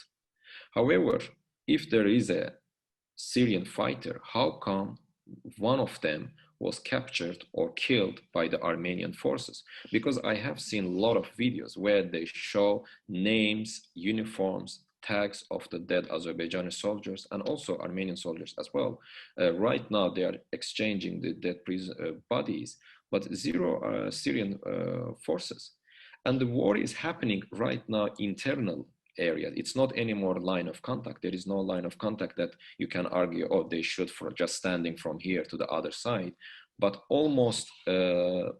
However, if there is a Syrian fighter, how come one of them was captured or killed by the Armenian forces? Because I have seen a lot of videos where they show names, uniforms, tags of the dead Azerbaijani soldiers and also Armenian soldiers as well. Right now they are exchanging the dead bodies, but zero Syrian forces. And the war is happening right now internal area. It's not anymore line of contact. There is no line of contact that you can argue, oh, they should for just standing from here to the other side, but almost a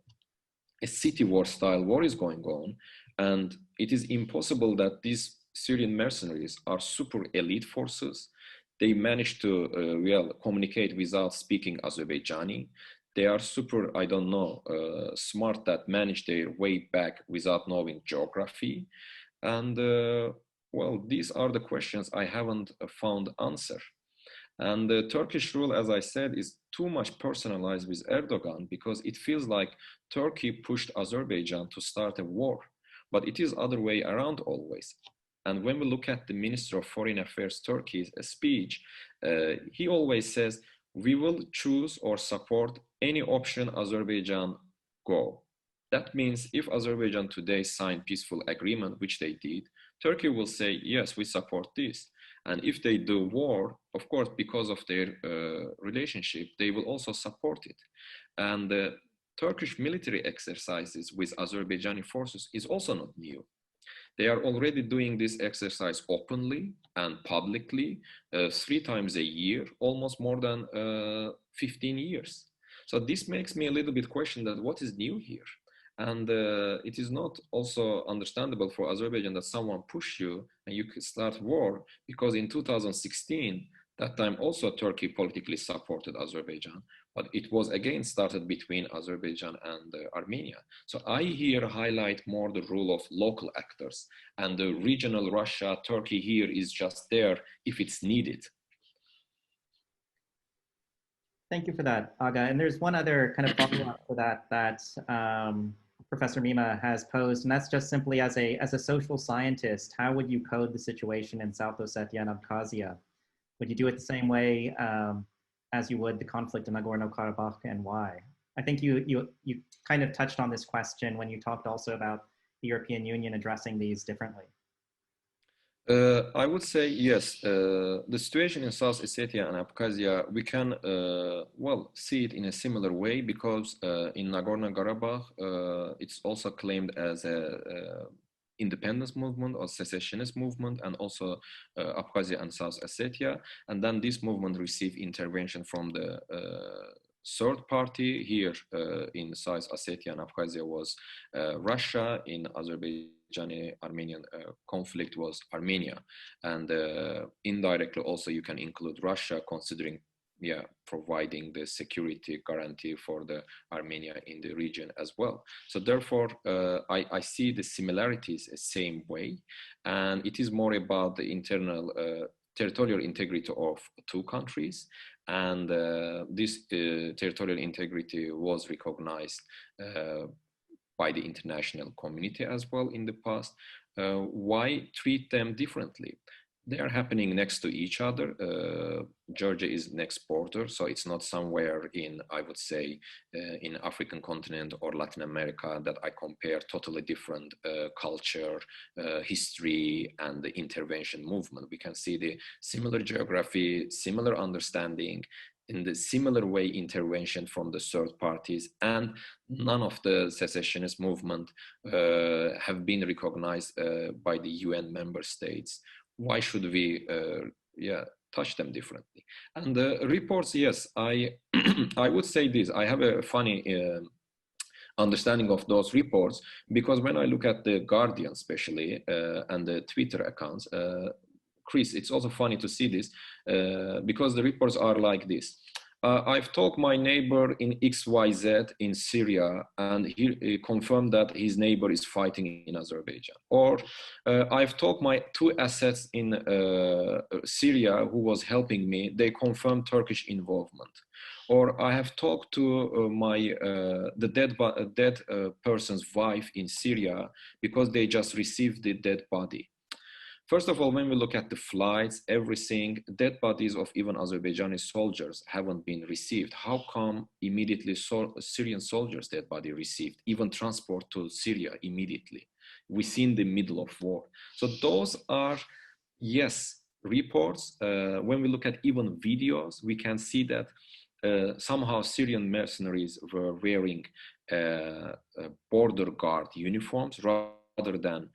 city war style war is going on. And it is impossible that these Syrian mercenaries are super elite forces. They manage to well, communicate without speaking Azerbaijani. They are super, I don't know, smart that manage their way back without knowing geography. And well, these are the questions I haven't found answer. And the Turkish rule, as I said, is too much personalized with Erdogan because it feels like Turkey pushed Azerbaijan to start a war, but it is other way around always. And when we look at the Minister of Foreign Affairs Turkey's speech, he always says, we will choose or support any option Azerbaijan go. That means if Azerbaijan today signed peaceful agreement, which they did, Turkey will say, yes, we support this. And if they do war, of course, because of their relationship, they will also support it. And the Turkish military exercises with Azerbaijani forces is also not new. They are already doing this exercise openly and publicly 3 times a year, almost more than 15 years. So this makes me a little bit question that what is new here? And it is not also understandable for Azerbaijan that someone push you and you could start war, because in 2016, that time also Turkey politically supported Azerbaijan, but it was again started between Azerbaijan and Armenia. So I here highlight more the role of local actors, and the regional Russia, Turkey here is just there if it's needed. Thank you for that, Agha. And there's one other kind of follow-up to that Professor Mima has posed, and that's just simply as a social scientist, how would you code the situation in South Ossetia and Abkhazia? Would you do it the same way as you would the conflict in Nagorno-Karabakh, and why? I think you kind of touched on this question when you talked also about the European Union addressing these differently. I would say yes. The situation in South Ossetia and Abkhazia, we can well see it in a similar way, because in Nagorno-Karabakh, it's also claimed as a independence movement or secessionist movement, and also Abkhazia and South Ossetia. And then this movement received intervention from the third party. Here in South Ossetia and Abkhazia was Russia. In Azerbaijani-Armenian conflict was Armenia. And indirectly also you can include Russia, considering providing the security guarantee for the Armenia in the region as well. So therefore, I see the similarities the same way, and it is more about the internal territorial integrity of two countries. And this territorial integrity was recognized by the international community as well in the past. Why treat them differently? They are happening next to each other. Georgia is next border, so it's not somewhere in, I would say, in African continent or Latin America that I compare totally different culture, history, and the intervention movement. We can see the similar geography, similar understanding, in the similar way intervention from the third parties, and none of the secessionist movement have been recognized by the UN member states. Why should we touch them differently? And the reports, yes, I would say this. I have a funny understanding of those reports, because when I look at the Guardian especially and the Twitter accounts, Chris, it's also funny to see this because the reports are like this. I've talked my neighbor in XYZ in Syria, and he confirmed that his neighbor is fighting in Azerbaijan. Or I've talked my 2 assets in Syria who was helping me, they confirmed Turkish involvement. Or I have talked to the dead person's wife in Syria, because they just received the dead body. First of all, when we look at the flights, everything, dead bodies of even Azerbaijani soldiers haven't been received. How come immediately Syrian soldiers' dead body received, even transport to Syria immediately? We see in the middle of war. So those are, yes, reports. When we look at even videos, we can see that somehow Syrian mercenaries were wearing border guard uniforms rather than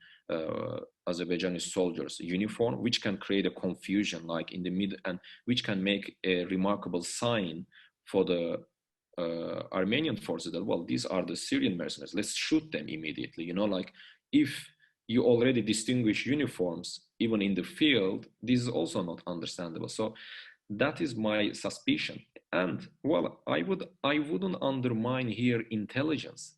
Azerbaijani soldiers' uniform, which can create a confusion like in the middle, and which can make a remarkable sign for the Armenian forces that, well, these are the Syrian mercenaries, let's shoot them immediately. You know, like if you already distinguish uniforms, even in the field, this is also not understandable. So that is my suspicion. And well, I wouldn't undermine here intelligence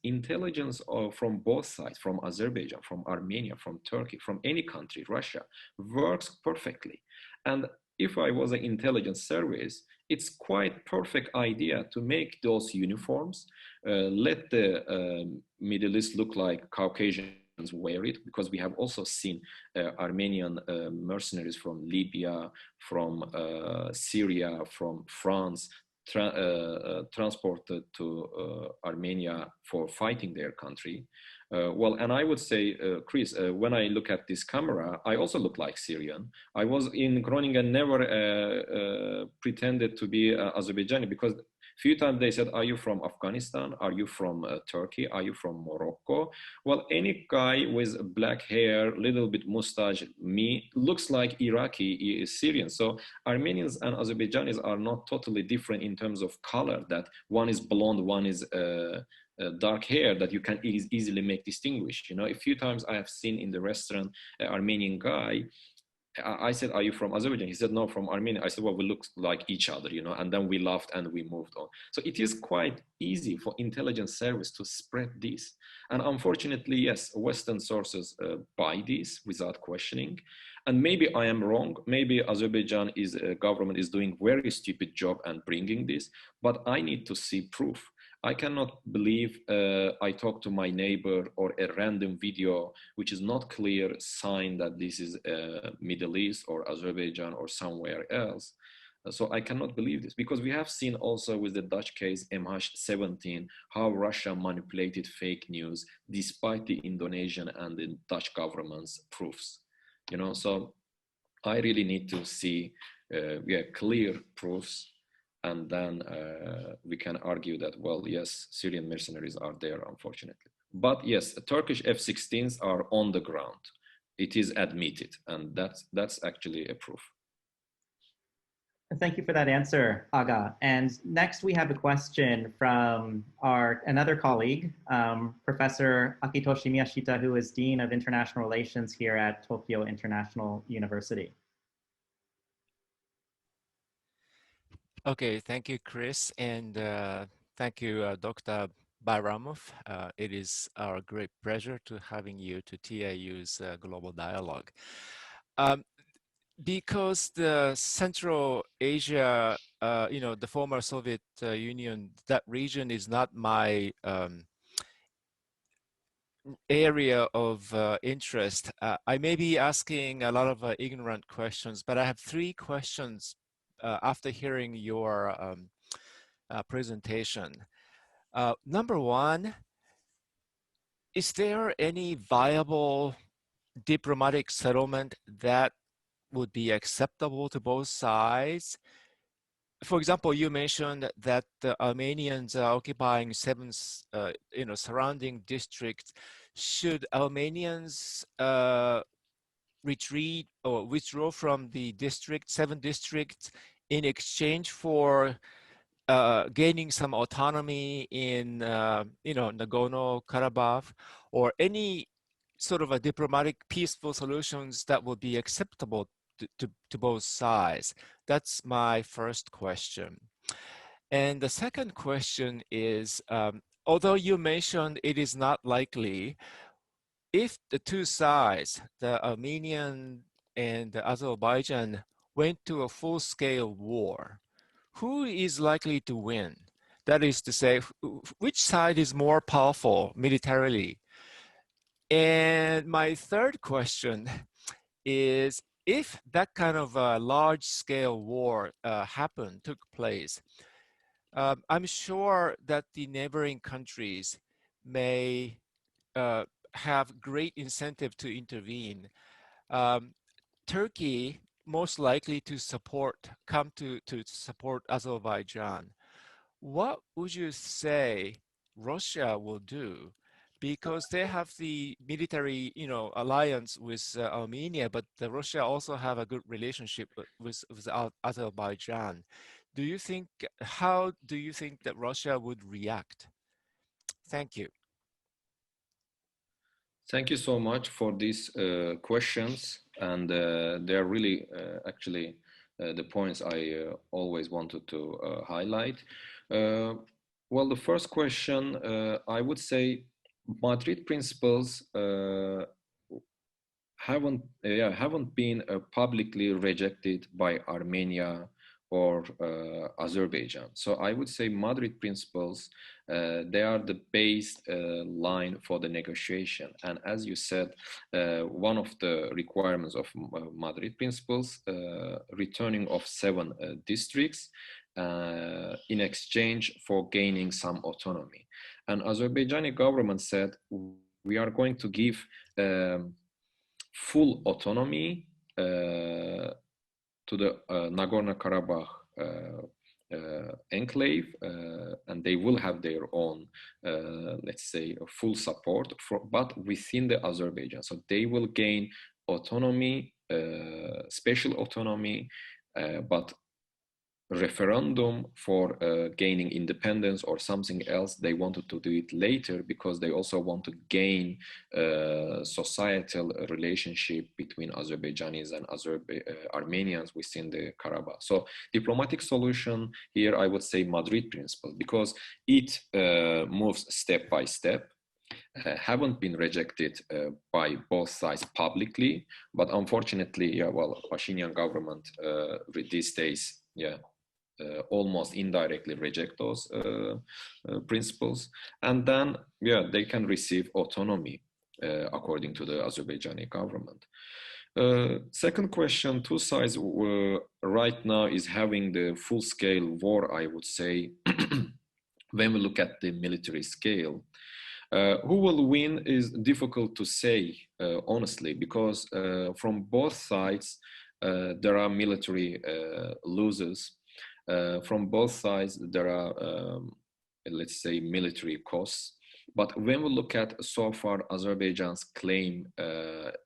from both sides, from Azerbaijan, from Armenia, from Turkey, from any country, Russia, works perfectly. And if I was an intelligence service, it's quite perfect idea to make those uniforms, let the Middle East look like Caucasian wear it, because we have also seen Armenian mercenaries from Libya, from Syria, from France, transported to Armenia for fighting their country. Well, and I would say, Chris, when I look at this camera, I also look like Syrian. I was in Groningen, never pretended to be Azerbaijani, because few times they said, are you from Afghanistan? Are you from Turkey? Are you from Morocco? Well, any guy with black hair, little bit mustache, me, looks like Iraqi, Syrian. So Armenians and Azerbaijanis are not totally different in terms of color, that one is blonde, one is dark hair, that you can easily make distinguish. You know, a few times I have seen in the restaurant Armenian guy. I said, are you from Azerbaijan? He said, no, from Armenia. I said, well, we look like each other, you know, and then we laughed and we moved on. So it is quite easy for intelligence service to spread this. And unfortunately, yes, Western sources buy this without questioning. And maybe I am wrong. Maybe Azerbaijan government is doing very stupid job and bringing this, but I need to see proof. I cannot believe I talk to my neighbor or a random video which is not clear sign that this is Middle East or Azerbaijan or somewhere else. So I cannot believe this, because we have seen also with the Dutch case MH17 how Russia manipulated fake news despite the Indonesian and the Dutch government's proofs. You know, so I really need to see clear proofs. And then we can argue that, well, yes, Syrian mercenaries are there, unfortunately. But yes, Turkish F-16s are on the ground. It is admitted, and that's actually a proof. Thank you for that answer, Agha. And next we have a question from another colleague, Professor Akitoshi Miyashita, who is Dean of International Relations here at Tokyo International University. Okay, thank you, Chris, and thank you, Dr. Bayramov. It is our great pleasure to having you to TIU's Global Dialogue. Because the Central Asia, the former Soviet Union, that region is not my area of interest. I may be asking a lot of ignorant questions, but I have 3 questions after hearing your presentation. Number 1, is there any viable diplomatic settlement that would be acceptable to both sides? For example, you mentioned that the Armenians are occupying 7, surrounding districts. Should Armenians retreat or withdraw from the 7 districts in exchange for gaining some autonomy in, Nagorno-Karabakh, or any sort of a diplomatic peaceful solutions that would be acceptable to both sides? That's my first question. And the second question is, although you mentioned it is not likely, if the 2 sides, the Armenian and the Azerbaijan, went to a full-scale war, who is likely to win? That is to say, which side is more powerful militarily? And my third question is, if that kind of a large-scale war took place, I'm sure that the neighboring countries may have great incentive to intervene. Turkey most likely to come to support Azerbaijan. What would you say Russia will do, because they have the military, alliance with Armenia, but Russia also have a good relationship with Azerbaijan. How do you think that Russia would react? Thank you. Thank you so much for these questions, and they are really actually the points I always wanted to highlight. Well, the first question, I would say Madrid Principles haven't been publicly rejected by Armenia or Azerbaijan. So I would say Madrid Principles, they are the base line for the negotiation. And as you said, one of the requirements of Madrid Principles, returning of 7 districts in exchange for gaining some autonomy. And Azerbaijani government said, we are going to give full autonomy to the Nagorno-Karabakh enclave, and they will have their own, let's say, full support, but within the Azerbaijan. So they will gain autonomy, special autonomy, but referendum for gaining independence or something else, they wanted to do it later because they also want to gain societal relationship between Azerbaijanis and Armenians within the Karabakh. So diplomatic solution here, I would say Madrid Principle, because it moves step by step. Haven't been rejected by both sides publicly, but unfortunately, Pashinyan government these days, almost indirectly reject those principles, and then they can receive autonomy according to the Azerbaijani government. Second question, two sides right now is having the full-scale war, I would say. When we look at the military scale, who will win is difficult to say, honestly, because from both sides there are military losers. From both sides, there are, let's say, military costs. But when we look at so far Azerbaijan's claim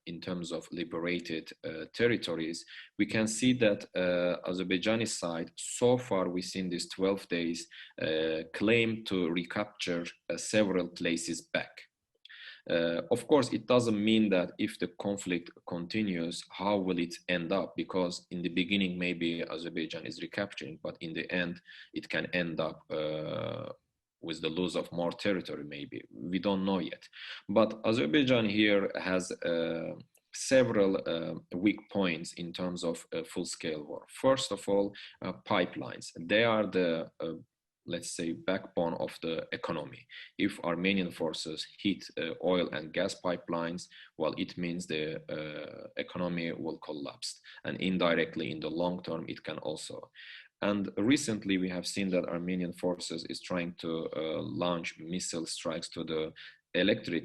in terms of liberated territories, we can see that Azerbaijani side so far within these 12 days claim to recapture several places back. Of course, it doesn't mean that if the conflict continues, how will it end up? Because in the beginning, maybe Azerbaijan is recapturing, but in the end, it can end up with the loss of more territory, maybe. We don't know yet. But Azerbaijan here has several weak points in terms of full-scale war. First of all, pipelines. They are the let's say, backbone of the economy. If Armenian forces hit oil and gas pipelines, well, it means the economy will collapse. And indirectly, in the long term, it can also. And recently, we have seen that Armenian forces is trying to launch missile strikes to the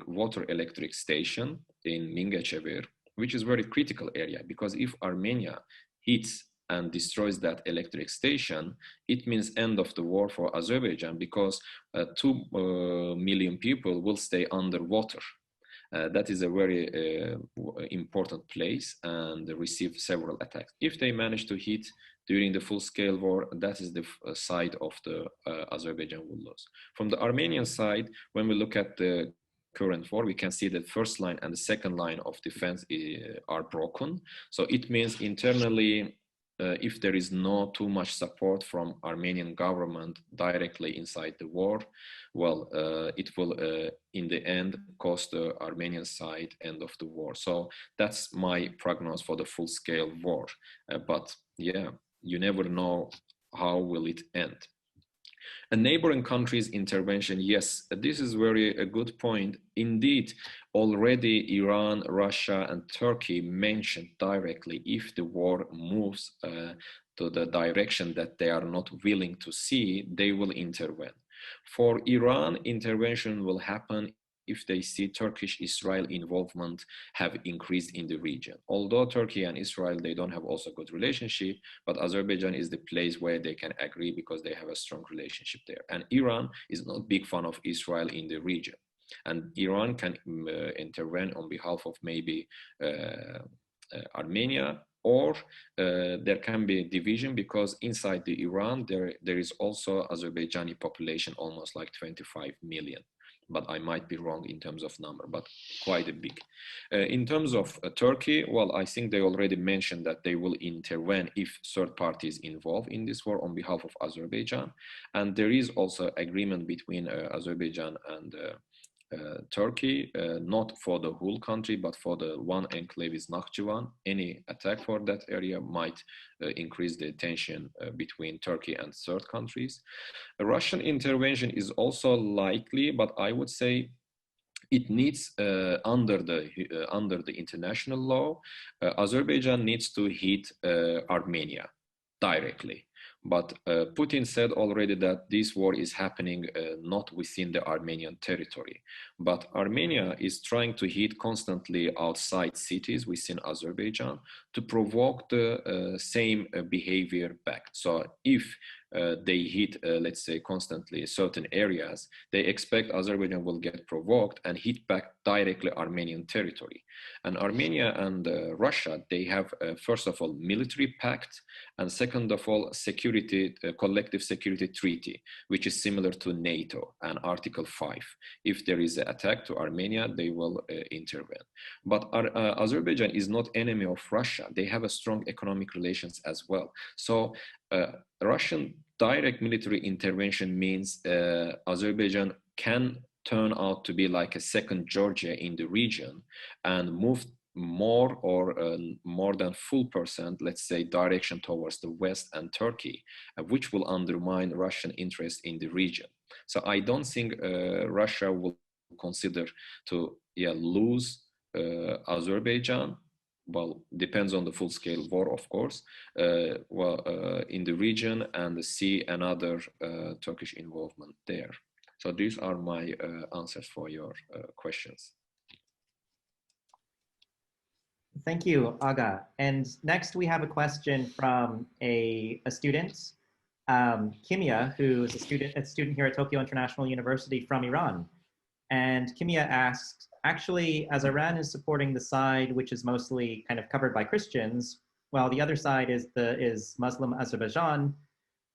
water electric station in Mingechevir, which is a very critical area, because if Armenia hits and destroys that electric station, it means end of the war for Azerbaijan, because 2 million people will stay underwater. That is a very important place and receive several attacks. If they manage to hit during the full-scale war, that is the side of the Azerbaijan will lose. From the Armenian side, when we look at the current war, we can see that first line and the second line of defense are broken. So it means internally, if there is not too much support from Armenian government directly inside the war, well, it will in the end cost the Armenian side end of the war. So that's my prognosis for the full-scale war. But yeah, you never know how will it end. A neighboring country's intervention, yes, this is very a good point. Indeed, already Iran, Russia, and Turkey mentioned directly if the war moves to the direction that they are not willing to see, they will intervene. For Iran, intervention will happen if they see Turkish-Israel involvement have increased in the region. Although Turkey and Israel, they don't have also good relationship, but Azerbaijan is the place where they can agree because they have a strong relationship there. And Iran is not big fan of Israel in the region. And Iran can intervene on behalf of maybe Armenia, or there can be a division because inside the Iran, there is also Azerbaijani population, almost like 25 million. But I might be wrong in terms of number, but quite a big. In terms of Turkey, well, I think they already mentioned that they will intervene if third parties involved in this war on behalf of Azerbaijan. And there is also agreement between Azerbaijan and Turkey, not for the whole country, but for the one enclave is Nakhchivan. Any attack for that area might increase the tension between Turkey and third countries. A Russian intervention is also likely, but I would say it needs under the international law, Azerbaijan needs to hit Armenia directly. But Putin said already that this war is happening not within the Armenian territory. But Armenia is trying to hit constantly outside cities within Azerbaijan to provoke the same behavior back. So if they hit, let's say, constantly certain areas, they expect Azerbaijan will get provoked and hit back directly Armenian territory. And Armenia and Russia, they have, first of all, military pact, and second of all, collective security treaty, which is similar to NATO and Article 5. If there is an attack to Armenia, they will intervene. But Azerbaijan is not enemy of Russia. They have a strong economic relations as well. So Russian direct military intervention means Azerbaijan can turn out to be like a second Georgia in the region and move more or more than full percent, let's say, direction towards the West and Turkey, which will undermine Russian interest in the region. So I don't think Russia will consider to lose Azerbaijan. Well, depends on the full-scale war, of course, in the region, and see another Turkish involvement there. So these are my answers for your questions. Thank you, Agha. And next we have a question from a student, Kimia, who is a student here at Tokyo International University from Iran. And Kimia asks, actually, as Iran is supporting the side which is mostly kind of covered by Christians, while the other side is Muslim Azerbaijan,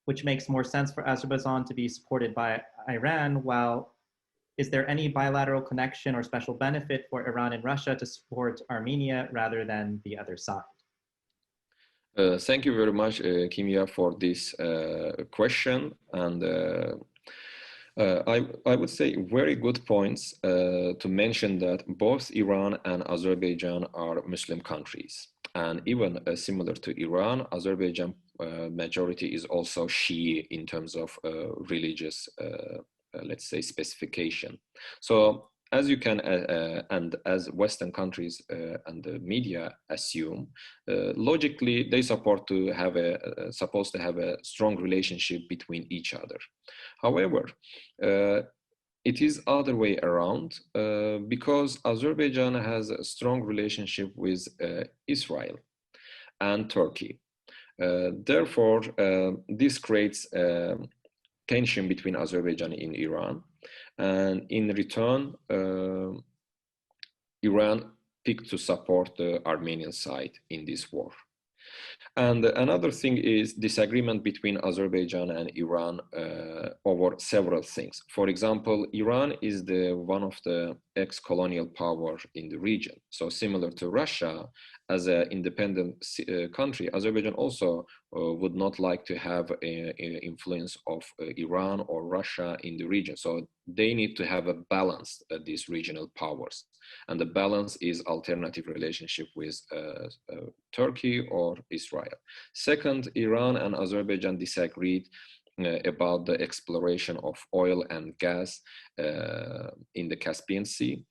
which makes more sense for Azerbaijan to be supported by Iran, while is there any bilateral connection or special benefit for Iran and Russia to support Armenia rather than the other side? Thank you very much, Kimia, for this question. And I would say very good points to mention that both Iran and Azerbaijan are Muslim countries. And even similar to Iran, Azerbaijan majority is also Shia in terms of religious, let's say, specification. So as you can, and as Western countries and the media assume, logically they supposed to have a strong relationship between each other. However, it is other way around because Azerbaijan has a strong relationship with Israel and Turkey. Therefore, this creates tension between Azerbaijan and Iran. And in return, Iran picked to support the Armenian side in this war. And another thing is disagreement between Azerbaijan and Iran over several things. For example, Iran is one of the ex-colonial power in the region. So similar to Russia, as an independent country, Azerbaijan also would not like to have an influence of Iran or Russia in the region. So they need to have a balance, these regional powers. And the balance is alternative relationship with Turkey or Israel. Second, Iran and Azerbaijan disagreed about the exploration of oil and gas in the Caspian Sea.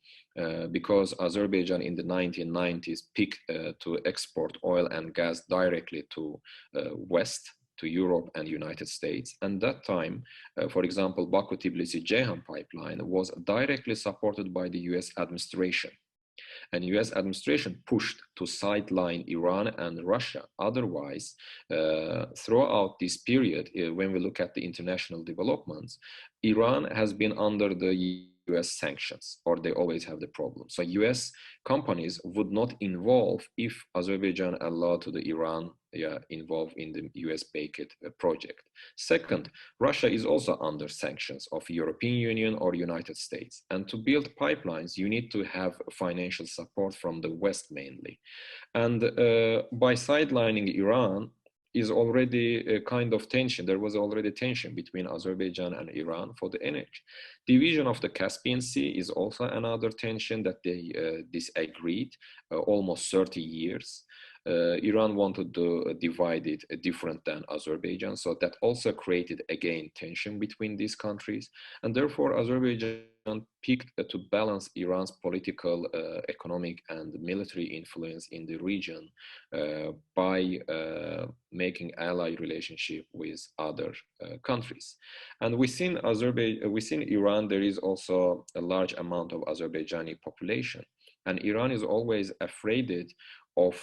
Because Azerbaijan in the 1990s picked to export oil and gas directly to West, to Europe and United States. And that time, for example, Baku-Tbilisi-Ceyhan pipeline was directly supported by the US administration. And US administration pushed to sideline Iran and Russia. Otherwise, throughout this period, when we look at the international developments, Iran has been under the US sanctions, or they always have the problem. So US companies would not involve if Azerbaijan allowed to the Iran involved in the US-backed project. Second, Russia is also under sanctions of European Union or United States. And to build pipelines, you need to have financial support from the West mainly. And by sidelining Iran, is already a kind of tension. There was already tension between Azerbaijan and Iran for the energy. Division of the Caspian Sea is also another tension that they disagreed almost 30 years. Iran wanted to divide it different than Azerbaijan, so that also created again tension between these countries, and therefore Azerbaijan picked to balance Iran's political, economic, and military influence in the region by making ally relationship with other countries. And within Iran, there is also a large amount of Azerbaijani population, and Iran is always afraid of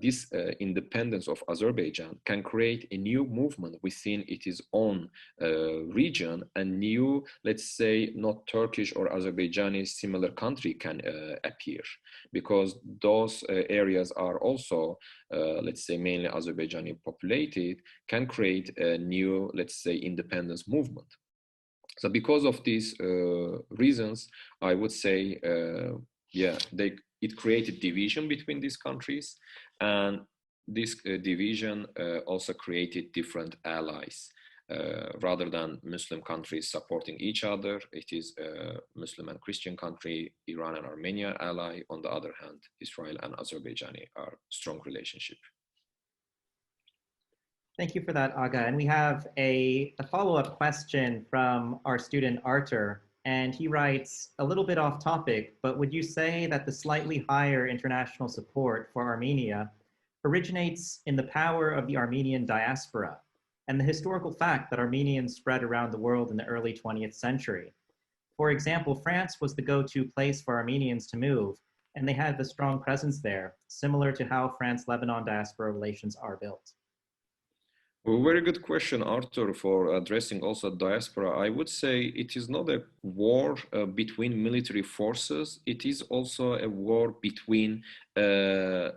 this independence of Azerbaijan can create a new movement within its own region, a new, let's say, not Turkish or Azerbaijani similar country can appear, because those areas are also, let's say, mainly Azerbaijani populated, can create a new, let's say, independence movement. So because of these reasons, I would say, it created division between these countries, and this division also created different allies. Rather than Muslim countries supporting each other, it is a Muslim and Christian country, Iran and Armenia ally. On the other hand, Israel and Azerbaijani are strong relationship. Thank you for that, Agha. And we have a follow-up question from our student Artur. And he writes, a little bit off topic, but would you say that the slightly higher international support for Armenia originates in the power of the Armenian diaspora and the historical fact that Armenians spread around the world in the early 20th century? For example, France was the go-to place for Armenians to move, and they had a strong presence there, similar to how France-Lebanon diaspora relations are built. Well, very good question, Arthur, for addressing also diaspora. I would say it is not a war between military forces. It is also a war between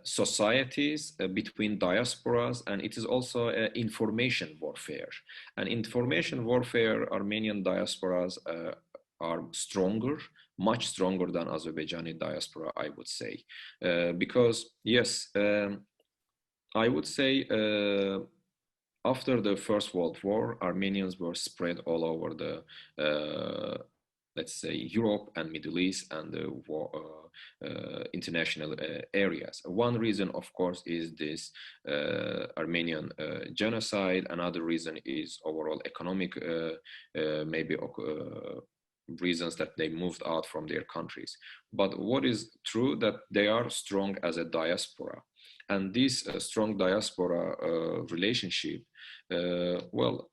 societies, between diasporas, and it is also information warfare. And information warfare, Armenian diasporas are stronger, much stronger than Azerbaijani diaspora, I would say. Because, yes, I would say, after the First World War, Armenians were spread all over the, let's say, Europe and Middle East and the international areas. One reason, of course, is this Armenian genocide. Another reason is overall economic, maybe reasons that they moved out from their countries. But what is true that they are strong as a diaspora. And this strong diaspora relationship, well,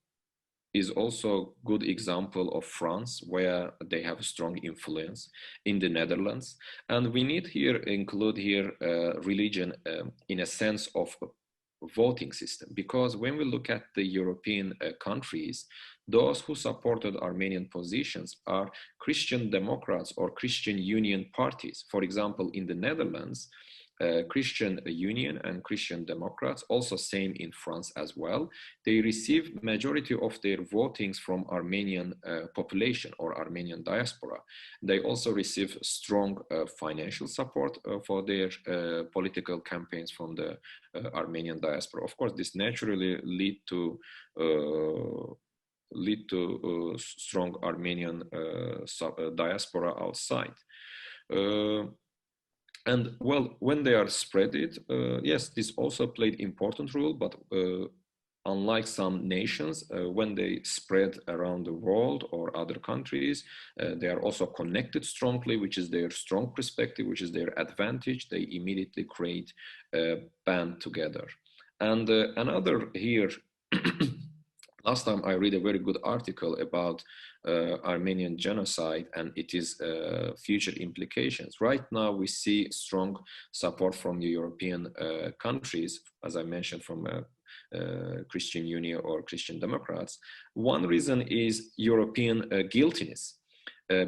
is also a good example of France, where they have a strong influence, in the Netherlands. And we need here include here religion in a sense of voting system, because when we look at the European countries, those who supported Armenian positions are Christian Democrats or Christian Union parties. For example, in the Netherlands, Christian Union and Christian Democrats, also same in France as well, they receive majority of their votings from Armenian population or Armenian diaspora. They also receive strong financial support for their political campaigns from the Armenian diaspora. Of course, this naturally lead to strong Armenian diaspora outside. And well, when they are spread it, yes, this also played important role, but unlike some nations, when they spread around the world or other countries, they are also connected strongly, which is their strong perspective, which is their advantage. They immediately create a band together. And another here last time I read a very good article about Armenian genocide and its future implications. Right now, we see strong support from the European countries, as I mentioned, from Christian Union or Christian Democrats. One reason is European guiltiness.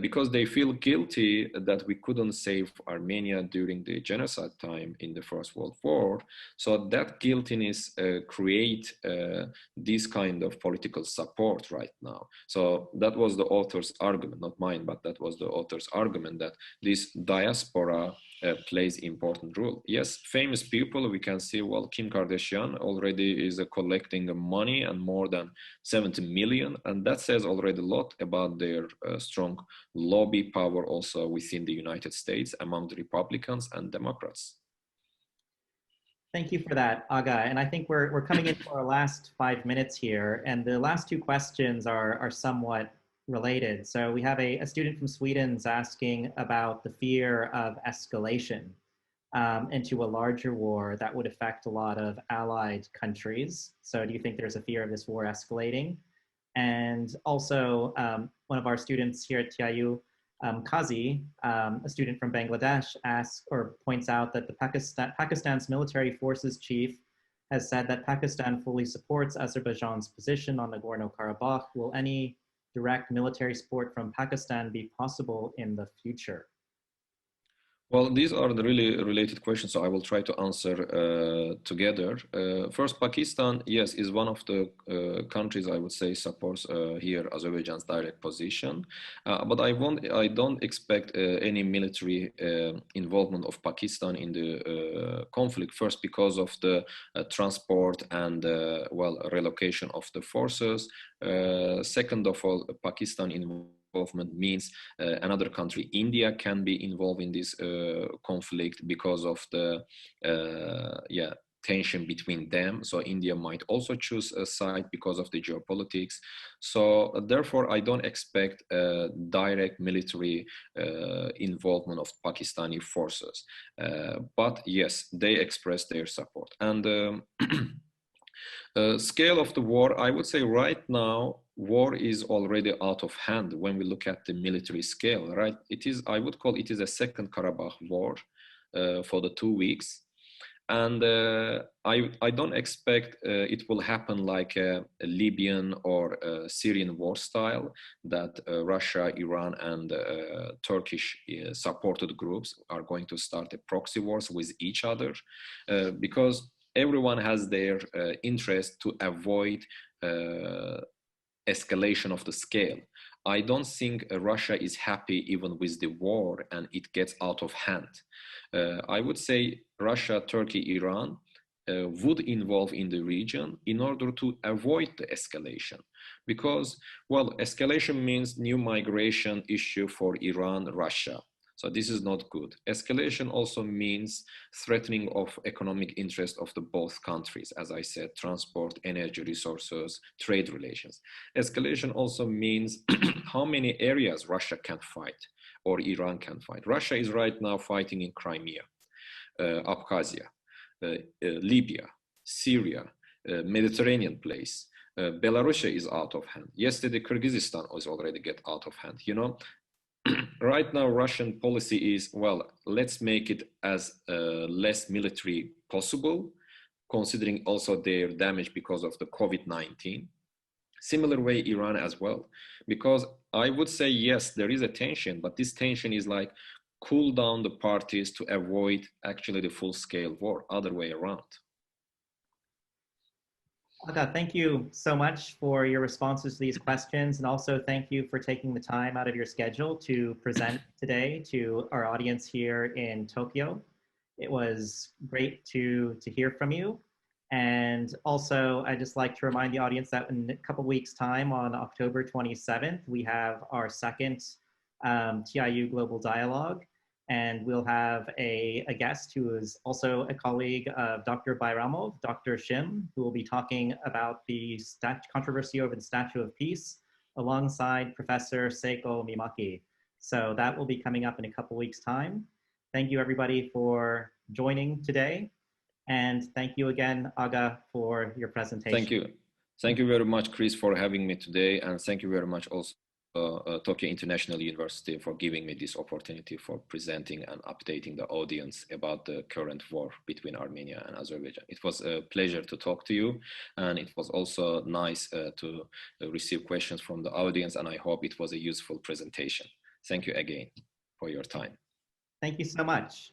Because they feel guilty that we couldn't save Armenia during the genocide time in the First World War. So that guiltiness create this kind of political support right now. So that was the author's argument, not mine, but that was the author's argument, that this diaspora plays important role. Yes, famous people, we can see, well, Kim Kardashian already is collecting money, and more than 70 million, and that says already a lot about their strong lobby power also within the United States among the Republicans and Democrats. Thank you for that, Agha. And I think we're coming into our last 5 minutes here, and the last two questions are somewhat related. So we have a student from Sweden's asking about the fear of escalation into a larger war that would affect a lot of allied countries. So do you think there's a fear of this war escalating? And also one of our students here at TIU, Kazi, a student from Bangladesh, asks or points out that Pakistan's military forces chief has said that Pakistan fully supports Azerbaijan's position on Nagorno-Karabakh. Will any direct military support from Pakistan be possible in the future? Well, these are the really related questions, so I will try to answer together. First, Pakistan, yes, is one of the countries I would say supports here Azerbaijan's direct position, but I don't expect any military involvement of Pakistan in the conflict. First, because of the transport and well, relocation of the forces. Second of all, Pakistan involvement means another country, India, can be involved in this conflict because of the tension between them. So India might also choose a side because of the geopolitics. So therefore, I don't expect direct military involvement of Pakistani forces. But yes, they express their support. And scale of the war, I would say right now, war is already out of hand when we look at the military scale, right? It is, I would call it is a second Karabakh war for the 2 weeks. And I don't expect it will happen like a Libyan or a Syrian war style that Russia, Iran, and Turkish supported groups are going to start a proxy wars with each other because everyone has their interest to avoid escalation of the scale. I don't think Russia is happy even with the war and it gets out of hand. I would say Russia, Turkey, Iran would involve in the region in order to avoid the escalation. Because, well, escalation means new migration issue for Iran, Russia. So this is not good. Escalation also means threatening of economic interest of the both countries, as I said, transport, energy resources, trade relations. Escalation also means how many areas Russia can fight or Iran can fight. Russia is right now fighting in Crimea, Abkhazia, Libya, Syria, Mediterranean place. Belarus is out of hand. Yesterday, Kyrgyzstan was already get out of hand, you know. Right now, Russian policy is, well, let's make it as less military possible, considering also their damage because of the COVID-19. Similar way, Iran as well, because I would say, yes, there is a tension, but this tension is like cool down the parties to avoid actually the full-scale war, other way around. Agha, thank you so much for your responses to these questions, and also thank you for taking the time out of your schedule to present today to our audience here in Tokyo. It was great to hear from you. And also, I'd just like to remind the audience that in a couple weeks' time, on October 27th, we have our second TIU Global Dialogue. And we'll have a guest who is also a colleague of Dr. Bayramov, Dr. Shim, who will be talking about the controversy over the Statue of Peace alongside Professor Seiko Mimaki. So that will be coming up in a couple weeks' time. Thank you, everybody, for joining today. And thank you again, Agha, for your presentation. Thank you. Thank you very much, Chris, for having me today. And thank you very much also Tokyo International University for giving me this opportunity for presenting and updating the audience about the current war between Armenia and Azerbaijan. It was a pleasure to talk to you, and it was also nice to receive questions from the audience, and I hope it was a useful presentation. Thank you again for your time. Thank you so much.